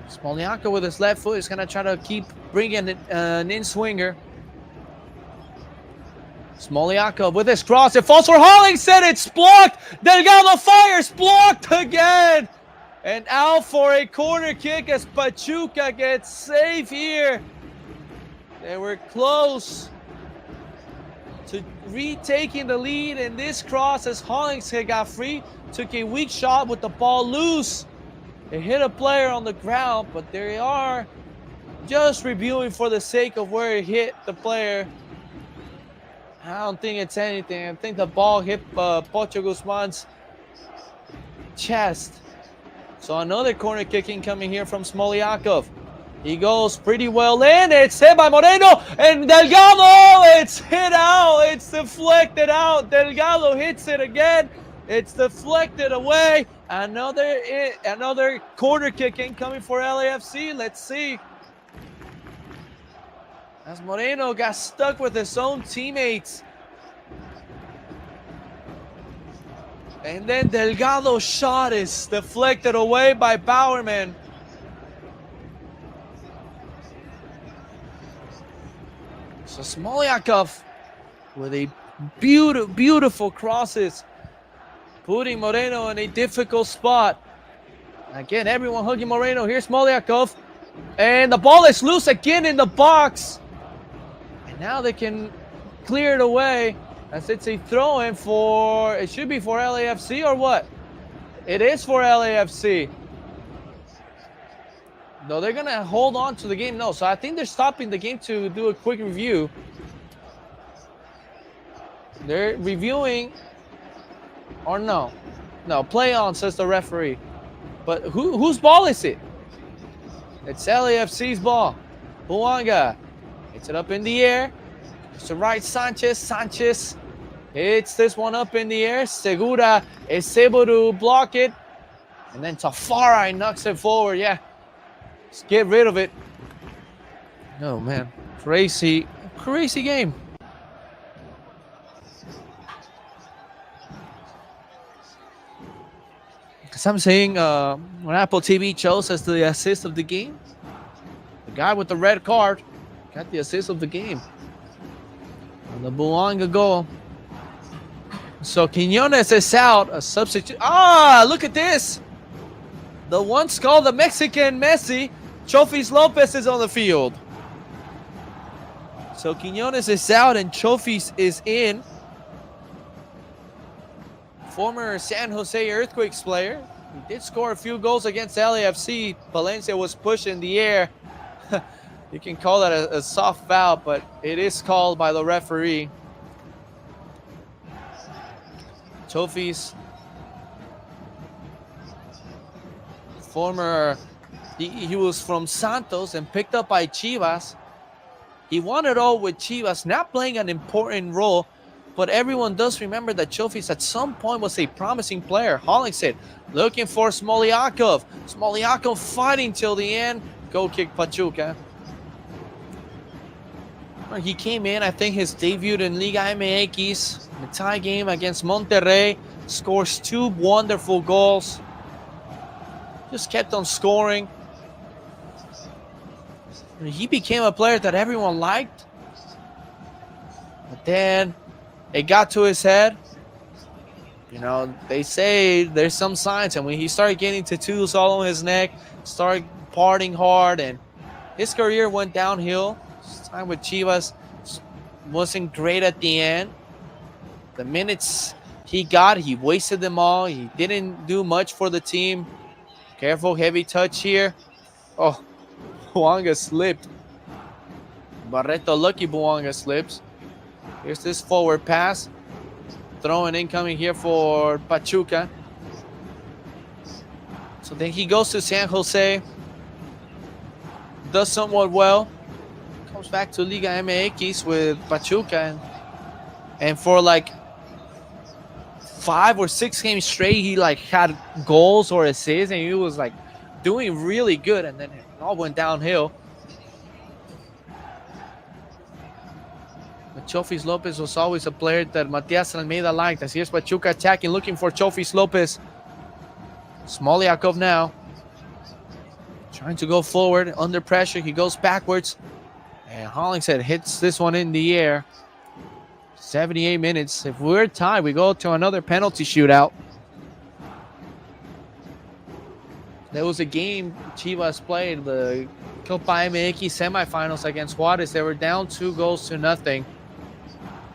Smoliakov with his left foot is going to try to keep bringing an in-swinger. Smoliakov with his cross. It falls for Hollingshead. It's blocked. Delgado fires. Blocked again. And out for a corner kick as Pachuca gets safe here. They were close to retaking the lead. And this cross as Hollingshead got free. Took a weak shot with the ball loose. It hit a player on the ground. But they are just reviewing for the sake of where it hit the player. I don't think it's anything. I think the ball hit Pocho Guzman's chest. So another corner kicking coming here from Smoliakov. He goes pretty well in. It's hit by Moreno. And Delgado, it's hit out. It's deflected out. Delgado hits it again. It's deflected away. Another corner kick incoming for LAFC. Let's see. As Moreno got stuck with his own teammates. And then Delgado's shot is deflected away by Bowerman. So Smoliakov with a beautiful crosses, putting Moreno in a difficult spot. Again, everyone hugging Moreno. Here's Smoliakov. And the ball is loose again in the box. And now they can clear it away. As it's a throw-in for, it should be for LAFC or what? It is for LAFC. No, they're going to hold on to the game. No, so I think they're stopping the game to do a quick review. They're reviewing, or no. No, play on, says the referee. But whose ball is it? It's LAFC's ball. Buanga hits it up in the air. It's the right Sanchez. Sanchez hits this one up in the air. Segura is able to block it. And then Tafari knocks it forward. Yeah. Let's get rid of it. Oh, man. Crazy game. Because I'm saying when Apple TV chose as the assist of the game, the guy with the red card got the assist of the game. And the Buanga goal. So Quiñones is out, a substitute. Ah, look at this. The once called the Mexican Messi, Chofis Lopez is on the field. So Quiñones is out and Chofis is in. Former San Jose Earthquakes player. He did score a few goals against LAFC. Palencia was pushed in the air. You can call that a soft foul, but it is called by the referee. Chofis, he was from Santos and picked up by Chivas. He won it all with Chivas, not playing an important role, but everyone does remember that Chofis at some point was a promising player. Hollingshead looking for Smoliakov. Smoliakov fighting till the end. Goal kick Pachuca. He came in, I think his debut in Liga MX, the tie game against Monterrey, scores 2 wonderful goals. Just kept on scoring. He became a player that everyone liked. But then it got to his head. You know, they say there's some signs, and when he started getting tattoos all on his neck, started partying hard, and his career went downhill. His time with Chivas wasn't great at the end. The minutes he got, he wasted them all. He didn't do much for the team. Careful, heavy touch here. Oh, Buanga slipped. Barreto lucky Buanga slips. Here's this forward pass. Throwing incoming here for Pachuca. So then he goes to San Jose. Does somewhat well. Comes back to Liga MX with Pachuca. And for like 5 or 6 games straight, he like had goals or assists, and he was like doing really good, and then it all went downhill. But Chofis Lopez was always a player that Matias Almeida liked. As here's Pachuca attacking, looking for Chofis Lopez. Smoliakov now. Trying to go forward, under pressure. He goes backwards. And Hollingshead hits this one in the air. 78 minutes. If we're tied, we go to another penalty shootout. There was a game Chivas played, the Copa MX semifinals against Juarez. They were down 2-0.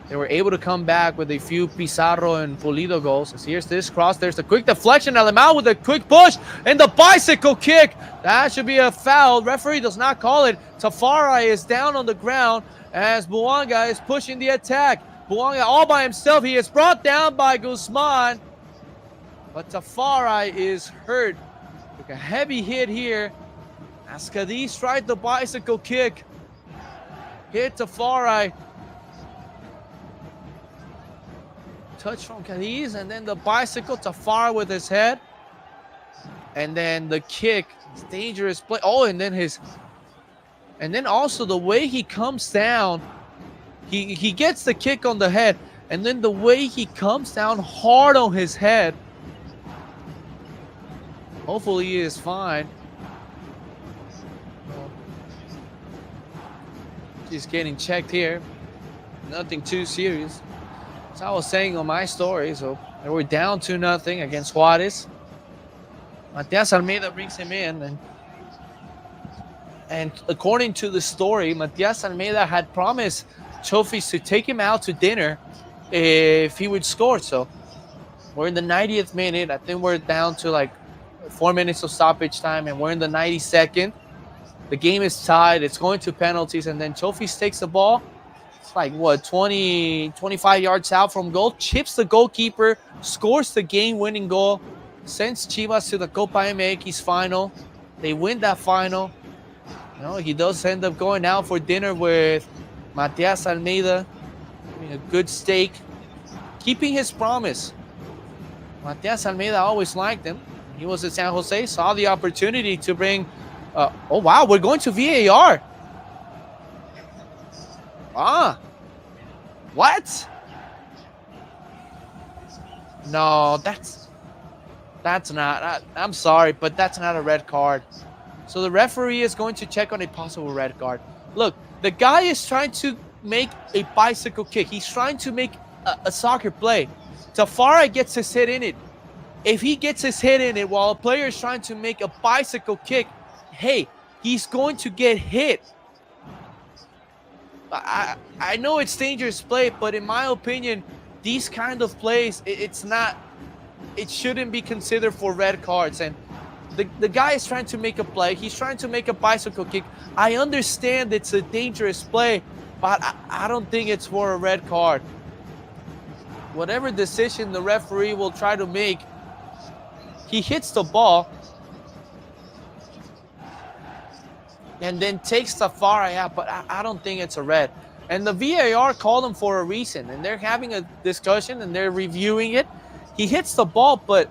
They were able to come back with a few Pizarro and Pulido goals. As here's this cross. There's the quick deflection. Alemão with a quick push and the bicycle kick. That should be a foul. Referee does not call it. Tafari is down on the ground as Buanga is pushing the attack. Buanga all by himself. He is brought down by Guzman. but Tafari is hurt. Took a heavy hit here as Cadiz tried the bicycle kick. Hit Tafari. Touch from Cadiz, and then the bicycle. Tafari with his head. And then the kick. It's dangerous play. Oh, and then also the way he comes down. He gets the kick on the head. And then the way he comes down hard on his head. Hopefully he is fine. He's getting checked here. Nothing too serious. As I was saying on my story, so they were down 2-0 against Juarez. Matias Almeida brings him in, and according to the story, Matias Almeida had promised Chofis to take him out to dinner if he would score. So we're in the 90th minute. I think we're down to like 4 minutes of stoppage time, and we're in the 92nd. The game is tied. It's going to penalties, and then Chofis takes the ball. It's like, 25 yards out from goal. Chips the goalkeeper, scores the game-winning goal, sends Chivas to the Copa MX final. They win that final. He does end up going out for dinner with Matias Almeida, having a good steak, keeping his promise. Matias Almeida always liked him. He was at San Jose, saw the opportunity to bring... oh, wow, we're going to VAR. What? No, that's not... I'm sorry, but that's not a red card. So the referee is going to check on a possible red card. Look, the guy is trying to make a bicycle kick. He's trying to make a soccer play. Tafari gets his head in it. If he gets his head in it while a player is trying to make a bicycle kick, hey, he's going to get hit. I know it's dangerous play, but in my opinion, these kind of plays, it shouldn't be considered for red cards. And the guy is trying to make a play. He's trying to make a bicycle kick. I understand it's a dangerous play, but I don't think it's for a red card. Whatever decision the referee will try to make, he hits the ball and then takes Tafari out, but I don't think it's a red. And the VAR called him for a reason, and they're having a discussion and they're reviewing it. He hits the ball, but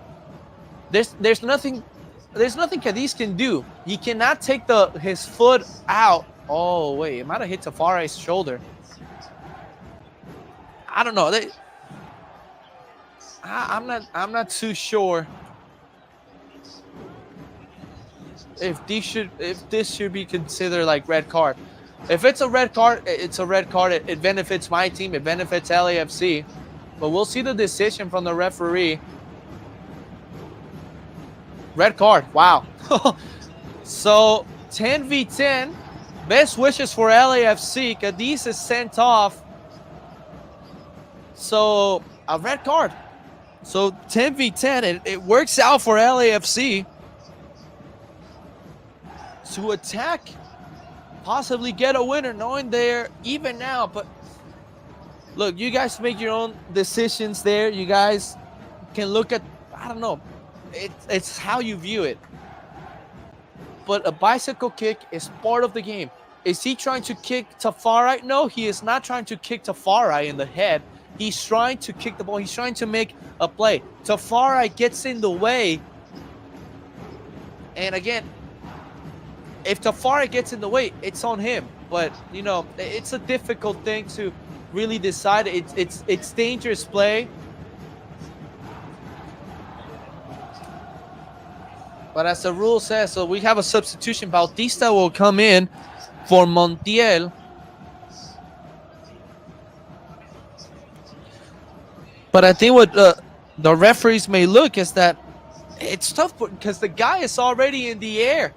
there's nothing Cadiz can do. He cannot take his foot out. Oh wait, it might have hit Tafari's shoulder. I don't know. I'm not too sure if this should be considered like red card. If it's a red card, it's a red card. It benefits my team. It benefits LAFC. But we'll see the decision from the referee. Red card. Wow. So 10v10. Best wishes for LAFC. Cadiz is sent off. So a red card. So 10v10. It works out for LAFC to attack, possibly get a winner, knowing they're even now. But look, you guys make your own decisions there. You guys can look at, I don't know, it's how you view it. But a bicycle kick is part of the game. Is he trying to kick Tafari? No, he is not trying to kick Tafari in the head. He's trying to kick the ball. He's trying to make a play. Tafari gets in the way. And again, if Tafari gets in the way, it's on him. But, it's a difficult thing to really decide. It's dangerous play. But as the rule says, so we have a substitution. Bautista will come in for Montiel. But I think what the referees may look is that it's tough because the guy is already in the air.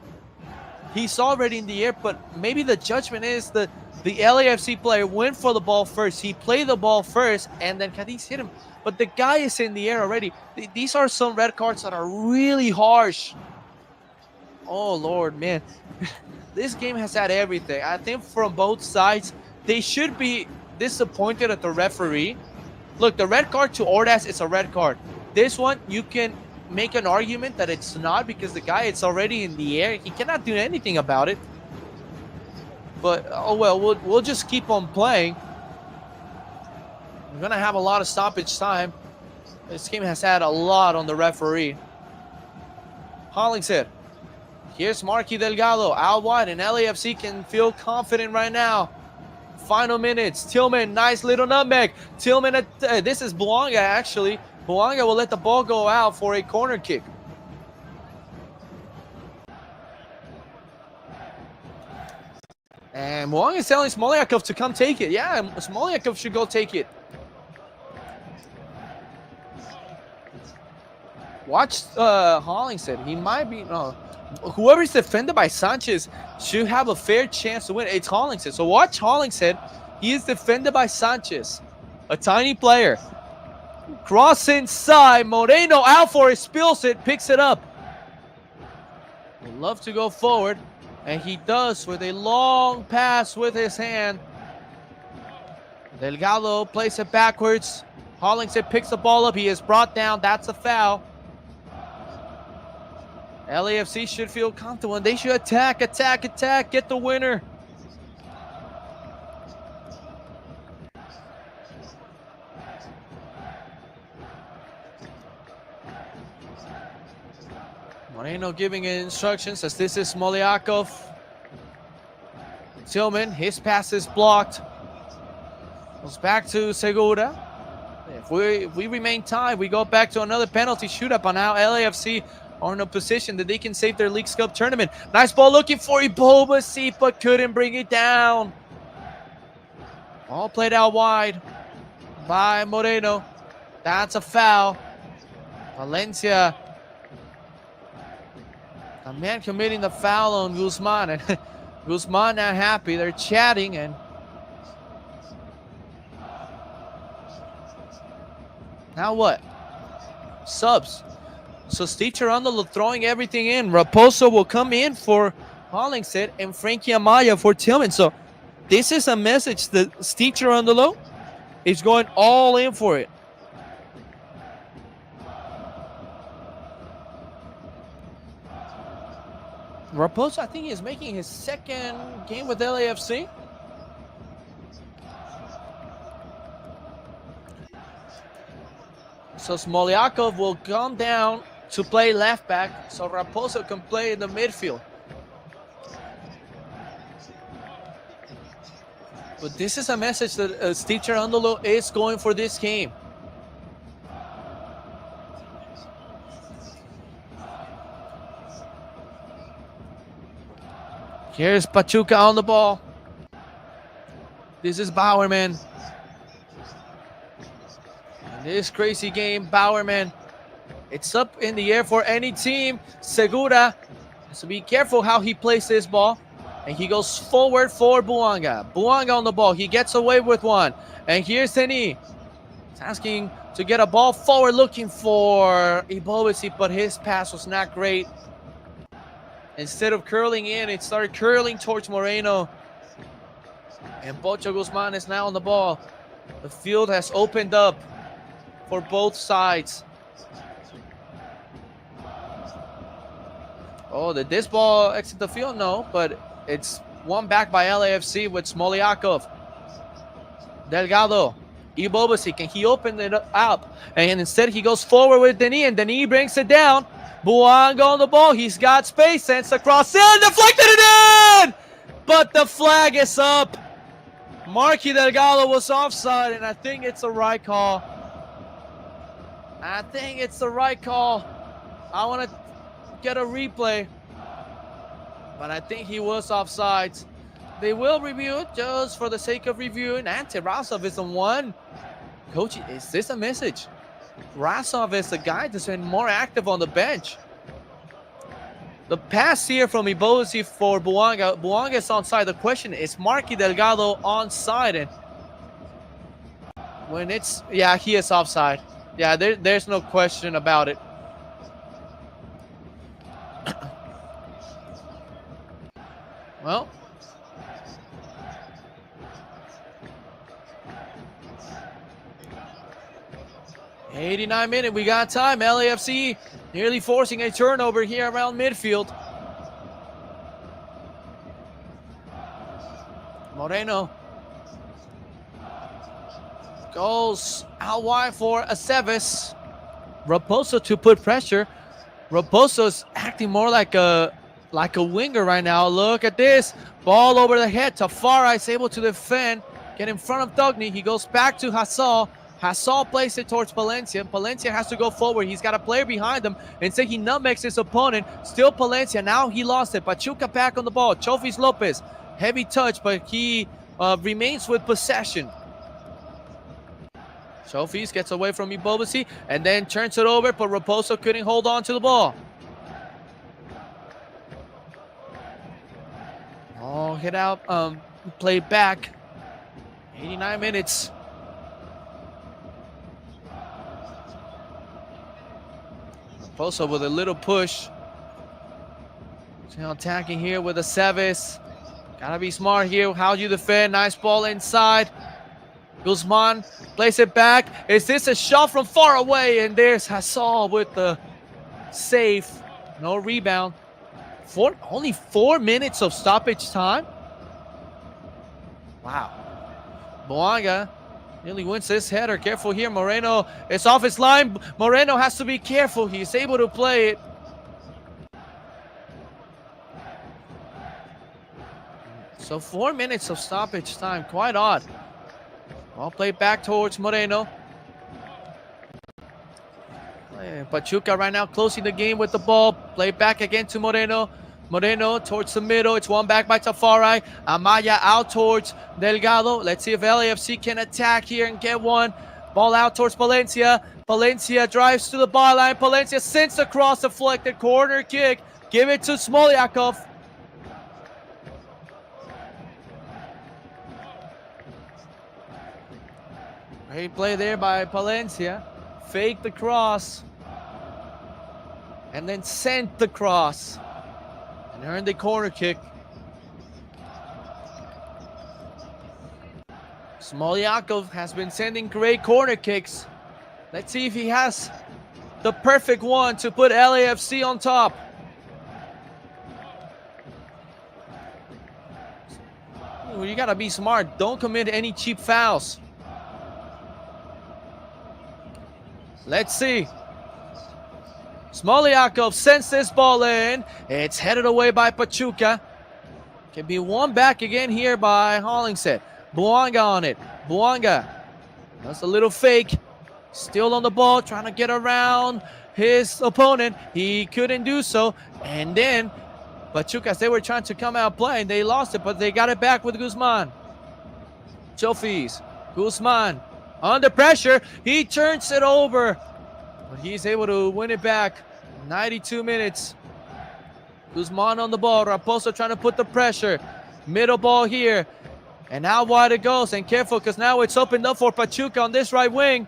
He's already in the air, but maybe the judgment is the LAFC player went for the ball first. He played the ball first, and then Cadiz hit him. But the guy is in the air already. These are some red cards that are really harsh. Oh, Lord, man. This game has had everything. I think from both sides, they should be disappointed at the referee. Look, the red card to Ordaz is a red card. This one, you can make an argument that it's not because the guy it's already in the air. He cannot do anything about it. But oh well, we'll just keep on playing. We're gonna have a lot of stoppage time. This game has had a lot on the referee. Hollingshead. Here's Marky Delgado out wide, and LAFC can feel confident right now. Final minutes. Tillman, nice little nutmeg. Tillman, this is Buanga actually. Buanga will let the ball go out for a corner kick. And Buanga is telling Smolyakov to come take it. Yeah, Smolyakov should go take it. Watch Hollingshead. He might be... No. Whoever is defended by Sanchez should have a fair chance to win. It's Hollingshead. So watch Hollingshead. He is defended by Sanchez. A tiny player. Cross inside. Moreno out for it. Spills it. Picks it up. Would love to go forward. And he does with a long pass with his hand. Delgado plays it backwards. Hollingshead picks the ball up. He is brought down. That's a foul. LAFC should feel comfortable, and they should attack, get the winner. Moreno giving instructions as this is Smolyakov. Tillman, his pass is blocked. Goes back to Segura. If we remain tied, we go back to another penalty shootout, but now LAFC are in a position that they can save their Leagues Cup tournament. Nice ball looking for Ibobasi, but couldn't bring it down. All played out wide by Moreno. That's a foul. Valencia. The man committing the foul on Guzman. And Guzman not happy. They're chatting and now what? Subs. So Steve Cherundolo throwing everything in. Raposo will come in for Hollingshead and Frankie Amaya for Tillman. So this is a message that Steve Cherundolo is going all in for it. Raposo, I think he is making his second game with LAFC. So Smolyakov will come down to play left back, so Raposo can play in the midfield. But this is a message that Steve Cherundolo is going for this game. Here's Pachuca on the ball. This is Bowerman. In this crazy game, Bowerman. It's up in the air for any team. Segura has to be careful how he plays this ball. And he goes forward for Buanga. Buanga on the ball. He gets away with one. And here's Teni. He's asking to get a ball forward, looking for Ibobasi, but his pass was not great. Instead of curling in, it started curling towards Moreno. And Pocho Guzman is now on the ball. The field has opened up for both sides. Oh, did this ball exit the field? No, but it's won back by LAFC with Smolyakov. Delgado. Ibobasi, can he open it up? And instead he goes forward with Denis, and Denis brings it down. Buanga on the ball. He's got space. Sends across in. Deflected it in! But the flag is up. Marky Delgado was offside, and I think it's the right call. I think it's the right call. I want to get a replay, but I think he was offside. They will review it just for the sake of reviewing. And Tarasov is the one. Coach, is this a message? Rasov is the guy that's been more active on the bench. The pass here from Ibobasi for Buanga. Buanga is onside. The question is Marky Delgado onside, and when it's, yeah, he is offside. Yeah, there's no question about it. Well, 89 minute, we got time. LAFC nearly forcing a turnover here around midfield. Moreno goes out wide for Aceves. Raposo to put pressure. Raposo's acting more like a winger right now. Look at this. Ball over the head. Tafara is able to defend. Get in front of Dugny. He goes back to Hassal. Hassal plays it towards Palencia. Palencia has to go forward. He's got a player behind him. Instead, he nutmegs his opponent. Still Palencia. Now he lost it. Pachuca back on the ball. Chofis Lopez. Heavy touch, but he remains with possession. Chofis gets away from Ibobasi and then turns it over, but Raposo couldn't hold on to the ball. Oh, hit out, play back. 89 minutes. Raposo with a little push. Still attacking here with Aceves. Gotta be smart here. How you defend? Nice ball inside. Guzman plays it back. Is this a shot from far away? And there's Hassal with the save. No rebound. Only 4 minutes of stoppage time. Wow. Boanga nearly wins this header. Careful here. Moreno is off his line. Moreno has to be careful. He's able to play it. So 4 minutes of stoppage time. Quite odd. Ball played back towards Moreno. Pachuca right now closing the game with the ball. Play back again to Moreno. Moreno towards the middle. It's won back by Tafarai. Amaya out towards Delgado. Let's see if LAFC can attack here and get one. Ball out towards Palencia. Palencia drives to the byline. Palencia sends across, deflected corner kick. Give it to Smolyakov. Great play there by Palencia. Faked the cross. And then sent the cross. And earned the corner kick. Smolyakov has been sending great corner kicks. Let's see if he has the perfect one to put LAFC on top. Ooh, you gotta be smart. Don't commit any cheap fouls. Let's see. Smolyakov sends this ball in. It's headed away by Pachuca. Can be won back again here by Hollingshead. Boanga on it. Boanga. That's a little fake. Still on the ball, trying to get around his opponent. He couldn't do so. And then Pachuca, they were trying to come out playing. They lost it, but they got it back with Guzman. Chofis. Guzman. Under pressure, he turns it over, but he's able to win it back. 92 minutes. Guzman on the ball. Raposo trying to put the pressure. Middle ball here. And how wide it goes. And careful, because now it's opened up for Pachuca on this right wing.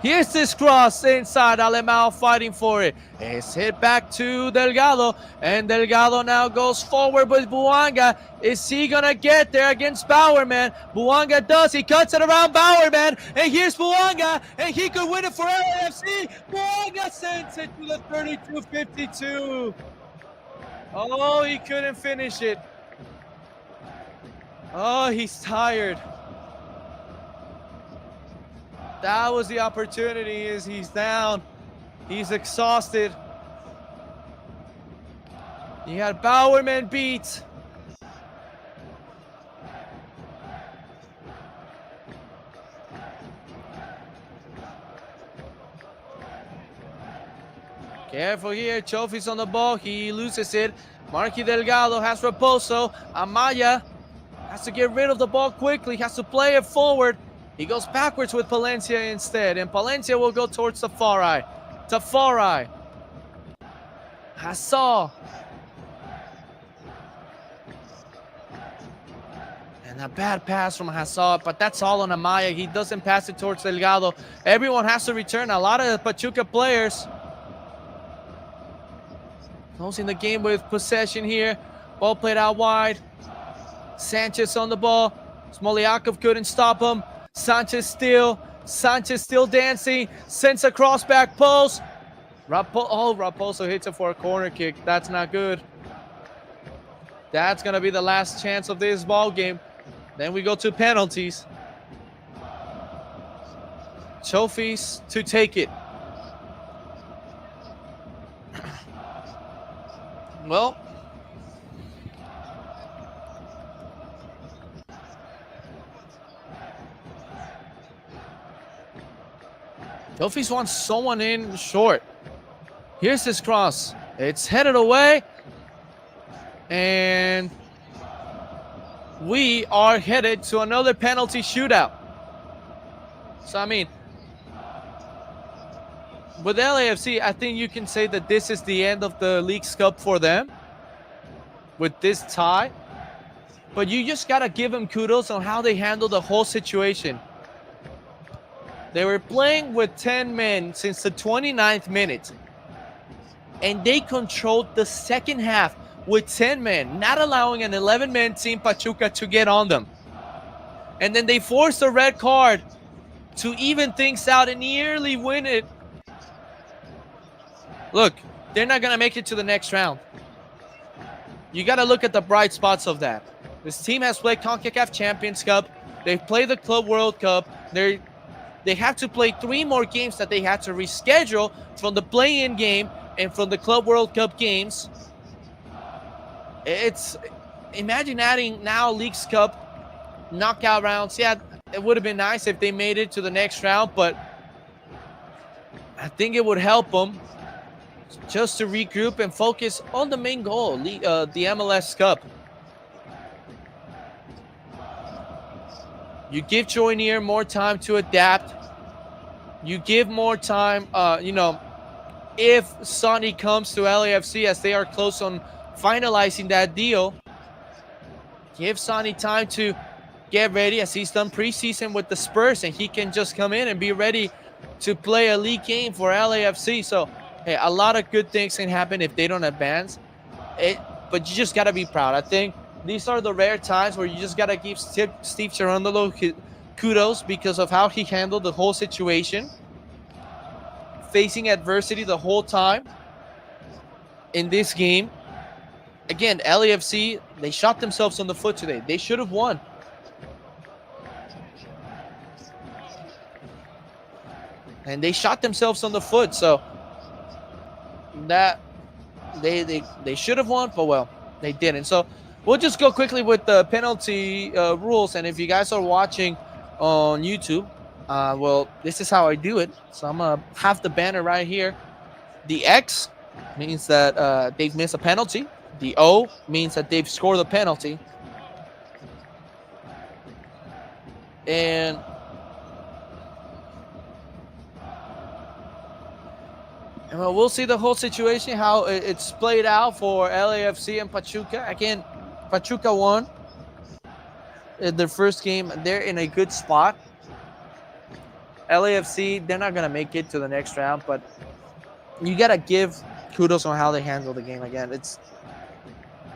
Here's this cross inside. Alemão fighting for it. It's hit back to Delgado. And Delgado now goes forward with Boanga. Is he going to get there against Bowerman? Boanga does. He cuts it around Bowerman. And here's Boanga. And he could win it for LAFC. Boanga sends it to the 32-52. Oh, he couldn't finish it. Oh, he's tired. That was the opportunity. As he's down. He's exhausted. He had Bowerman beat. Careful here. Chofis on the ball. He loses it. Marky Delgado has Raposo. Amaya has to get rid of the ball quickly. Has to play it forward. He goes backwards with Palencia instead. And Palencia will go towards Tafarai. Tafarai. Hassal. And a bad pass from Hassal. But that's all on Amaya. He doesn't pass it towards Delgado. Everyone has to return. A lot of the Pachuca players. Closing the game with possession here. Ball played out wide. Sanchez on the ball. Smolyakov couldn't stop him. Sanchez still. Sanchez still dancing, sends a cross back post. Raposo hits it for a corner kick. That's not good. That's going to be the last chance of this ball game. Then we go to penalties. Trophies to take it. Well, Trophies wants someone in short. Here's his cross. It's headed away. And we are headed to another penalty shootout. So, I mean, with LAFC, I think you can say that this is the end of the League's Cup for them with this tie. But you just got to give them kudos on how they handled the whole situation. They were playing with 10 men since the 29th minute. And they controlled the second half with 10 men, not allowing an 11-man team Pachuca to get on them. And then they forced a red card to even things out and nearly win it. Look, they're not going to make it to the next round. You got to look at the bright spots of that. This team has played CONCACAF Champions Cup. They've played the Club World Cup. They have to play 3 more games that they had to reschedule from the play-in game and from the Club World Cup games. Imagine adding now League's Cup knockout rounds. Yeah, it would have been nice if they made it to the next round, but I think it would help them just to regroup and focus on the main goal, the MLS Cup. You give Joynier more time to adapt. You give more time, if Sonny comes to LAFC, as they are close on finalizing that deal, give Sonny time to get ready, as he's done preseason with the Spurs, and he can just come in and be ready to play a league game for LAFC. So, hey, a lot of good things can happen if they don't advance. But you just got to be proud. I think these are the rare times where you just got to give Steve Cherundolo kudos because of how he handled the whole situation, facing adversity the whole time in this game. Again, LAFC, they shot themselves on the foot today. They should have won. And they shot themselves on the foot. So that they should have won, but well, they didn't. So we'll just go quickly with the penalty rules. And if you guys are watching on YouTube, well, this is how I do it. So I'm going to have the banner right here. The X means that they've missed a penalty. The O means that they've scored a penalty. And we'll see the whole situation, how it's played out for LAFC and Pachuca. Again, Pachuca won in their first game. They're in a good spot. LAFC, they're not going to make it to the next round, but you got to give kudos on how they handle the game. Again,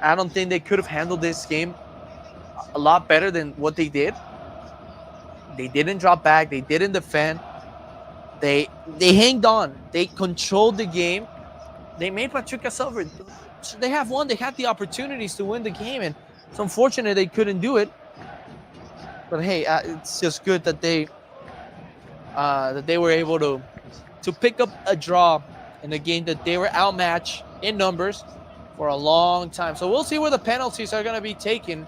I don't think they could have handled this game a lot better than what they did. They didn't drop back. They didn't defend. They hanged on. They controlled the game. They made Pachuca suffer. They have won. They had the opportunities to win the game, and it's unfortunate they couldn't do it. But hey, it's just good that they were able to pick up a draw in a game that they were outmatched in numbers for a long time. So we'll see where the penalties are going to be taken.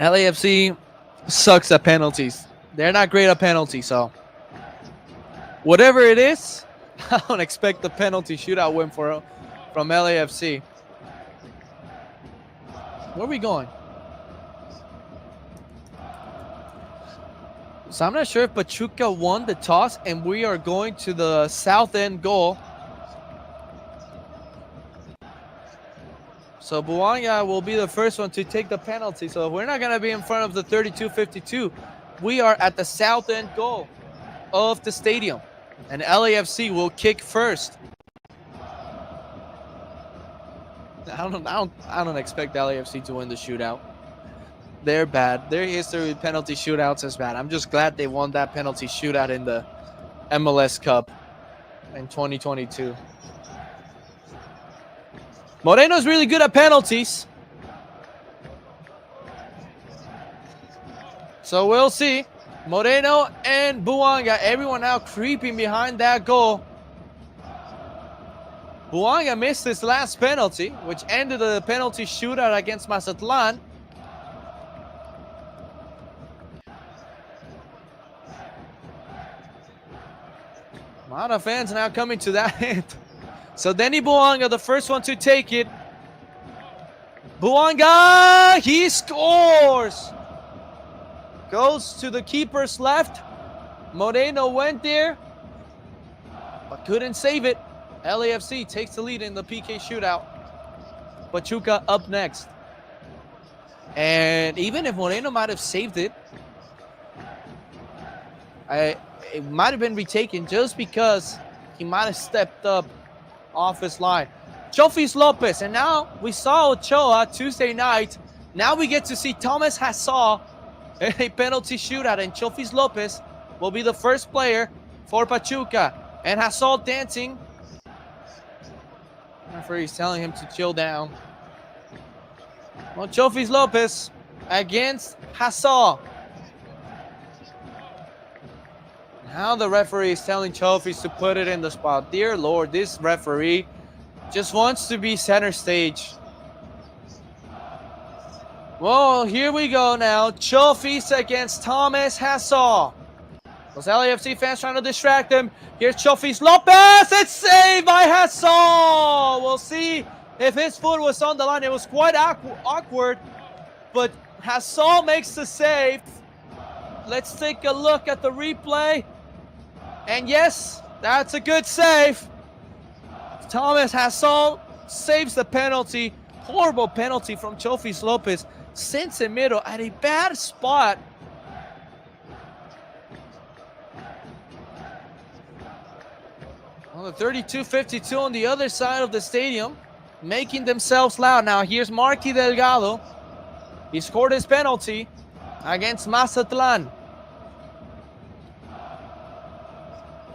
LAFC sucks at penalties. They're not great at penalties, so whatever it is, I don't expect the penalty shootout win from LAFC. Where are we going? So I'm not sure if Pachuca won the toss, and we are going to the south end goal. So Buanga will be the first one to take the penalty. So we're not going to be in front of the 32-52. We are at the south end goal of the stadium, and LAFC will kick first. I don't expect LAFC to win the shootout. They're bad. Their history with penalty shootouts is bad. I'm just glad they won that penalty shootout in the MLS Cup in 2022. Moreno's really good at penalties. So we'll see. Moreno and Buanga, everyone now creeping behind that goal. Buanga missed his last penalty, which ended the penalty shootout against Mazatlan. A lot of fans now coming to that end. So Denny Buanga, the first one to take it. Buanga, he scores! Goes to the keeper's left. Moreno went there, but couldn't save it. LAFC takes the lead in the PK shootout. Pachuca up next. And even if Moreno might have saved it, it might have been retaken just because he might have stepped up off his line. Chofis Lopez, and now we saw Ochoa Tuesday night. Now we get to see Thomas Hassall in a penalty shootout, and Chofis Lopez will be the first player for Pachuca. And Hassall dancing. Referee's telling him to chill down. Well, Chofis Lopez against Hassall. Now the referee is telling Chofis to put it in the spot. Dear Lord, this referee just wants to be center stage. Well, here we go now. Chofis against Thomas Hassall. Those LAFC fans trying to distract him. Here's Chofis Lopez. It's saved by Hassall. We'll see if his foot was on the line. It was quite awkward, but Hassall makes the save. Let's take a look at the replay. And yes, that's a good save. Thomas Hassall saves the penalty. Horrible penalty from Chofis Lopez. Sends in middle at a bad spot. On the 32-52 on the other side of the stadium, making themselves loud. Now here's Marky Delgado. He scored his penalty against Mazatlan.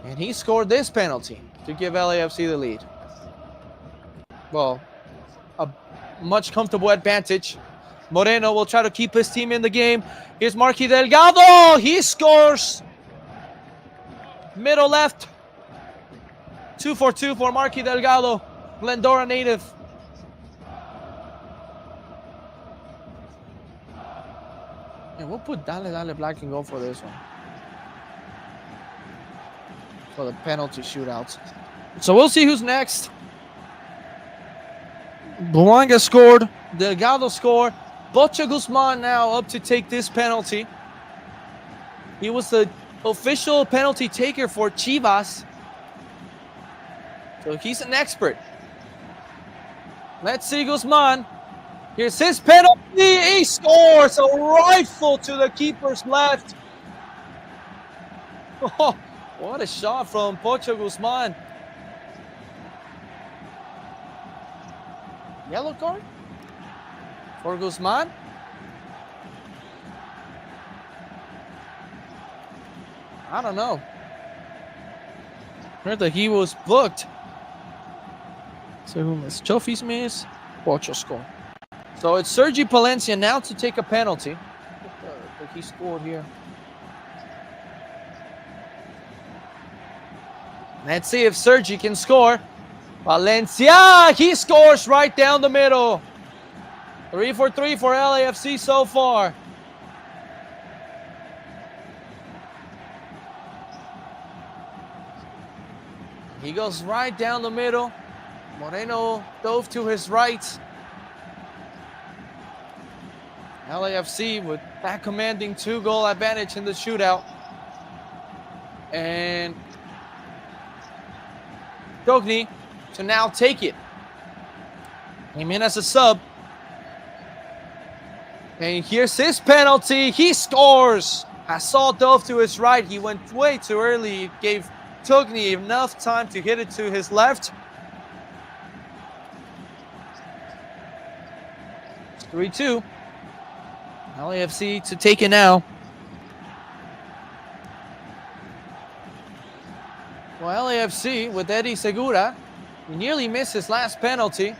And he scored this penalty to give LAFC the lead. Well, a much comfortable advantage. Moreno will try to keep his team in the game. Here's Marky Delgado. He scores. Middle left. 2-for-2 for Marky Delgado, Glendora native. And we'll put Dale Black and go for this one. For the penalty shootouts. So we'll see who's next. Buanga scored. Delgado scored. Bocha Guzman now up to take this penalty. He was the official penalty taker for Chivas. So he's an expert. Let's see Guzman. Here's his penalty. He scores a rifle to the keeper's left. Oh, what a shot from Pocho Guzman. Yellow card for Guzman. I don't know. Heard that he was booked. So who missed? Chofis miss. Pocho score. So it's Sergi Palencia now to take a penalty. That he scored here. Let's see if Sergi can score. Valencia, he scores right down the middle. 3-for-3 for LAFC so far. He goes right down the middle. Moreno dove to his right. LAFC with that commanding 2-goal advantage in the shootout. And Dogny to now take it. Came in as a sub. And here's his penalty. He scores. Hassall dove to his right. He went way too early. It gave Togni enough time to hit it to his left. 3-2. LAFC to take it now. Well, LAFC with Eddie Segura, he nearly missed his last penalty.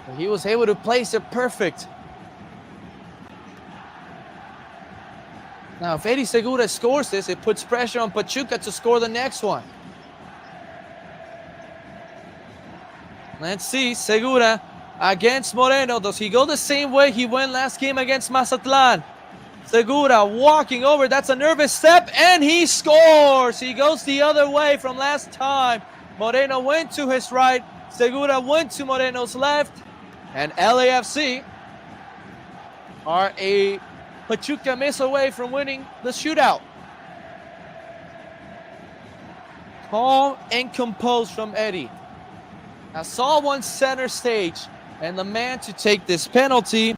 But he was able to place it perfect. Now, if Eddie Segura scores this, it puts pressure on Pachuca to score the next one. Let's see, Segura against Moreno. Does he go the same way he went last game against Mazatlan? Segura walking over. That's a nervous step, and he scores. He goes the other way from last time. Moreno went to his right. Segura went to Moreno's left. And LAFC are a Pachuca miss away from winning the shootout. Calm and composed from Eddie. I saw one center stage, and the man to take this penalty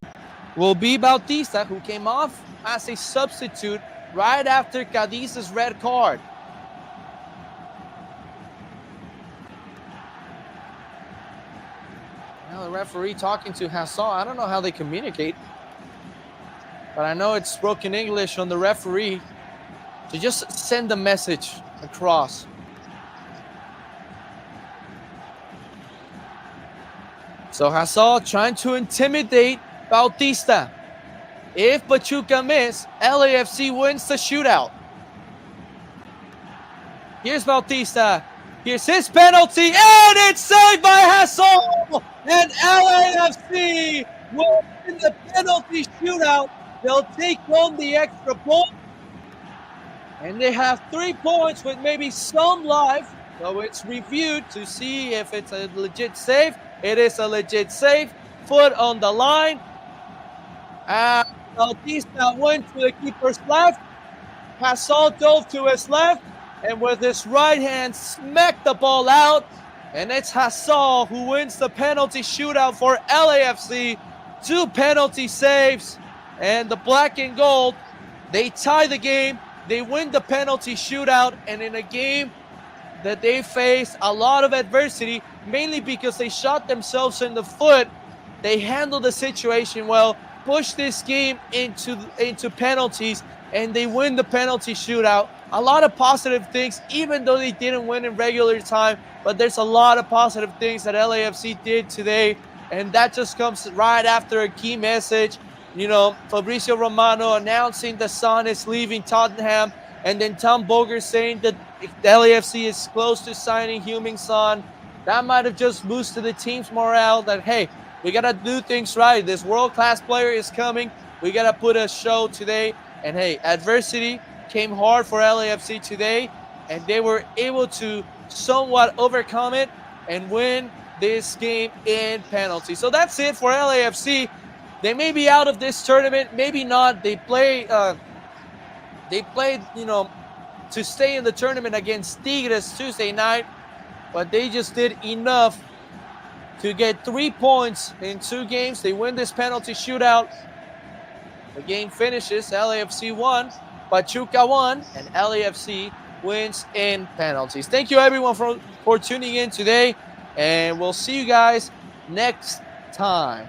will be Bautista, who came off as a substitute right after Cadiz's red card. Now the referee talking to Hassan. I don't know how they communicate, but I know it's broken English on the referee to just send a message across. So Hassan trying to intimidate Bautista. If Pachuca miss, LAFC wins the shootout. Here's Bautista. Here's his penalty, and it's saved by Hassan. And LAFC will win the penalty shootout. They'll take home the extra point. And they have 3 points with maybe some life. So it's reviewed to see if it's a legit save. It is a legit save. Foot on the line. Bautista went to the keeper's left. Hassan dove to his left. And with his right hand, smacked the ball out. And it's Hassan who wins the penalty shootout for LAFC. 2 penalty saves. And the black and gold, they tie the game. They win the penalty shootout. And in a game that they face a lot of adversity, mainly because they shot themselves in the foot, they handled the situation well, pushed this game into penalties, and they win the penalty shootout. A lot of positive things, even though they didn't win in regular time, but there's a lot of positive things that LAFC did today, and that just comes right after a key message. You know, Fabrizio Romano announcing the Son is leaving Tottenham, and then Tom Boger saying that LAFC is close to signing Heung-min Son. That might have just boosted the team's morale that, hey, we got to do things right. This world-class player is coming. We got to put a show today. And, hey, adversity came hard for LAFC today, and they were able to somewhat overcome it and win this game in penalty. So that's it for LAFC. They may be out of this tournament, maybe not. They played, you know, to stay in the tournament against Tigres Tuesday night, but they just did enough to get 3 points in 2 games. They win this penalty shootout. The game finishes LAFC 1, Pachuca 1, and LAFC wins in penalties. Thank you everyone for tuning in today, and we'll see you guys next time.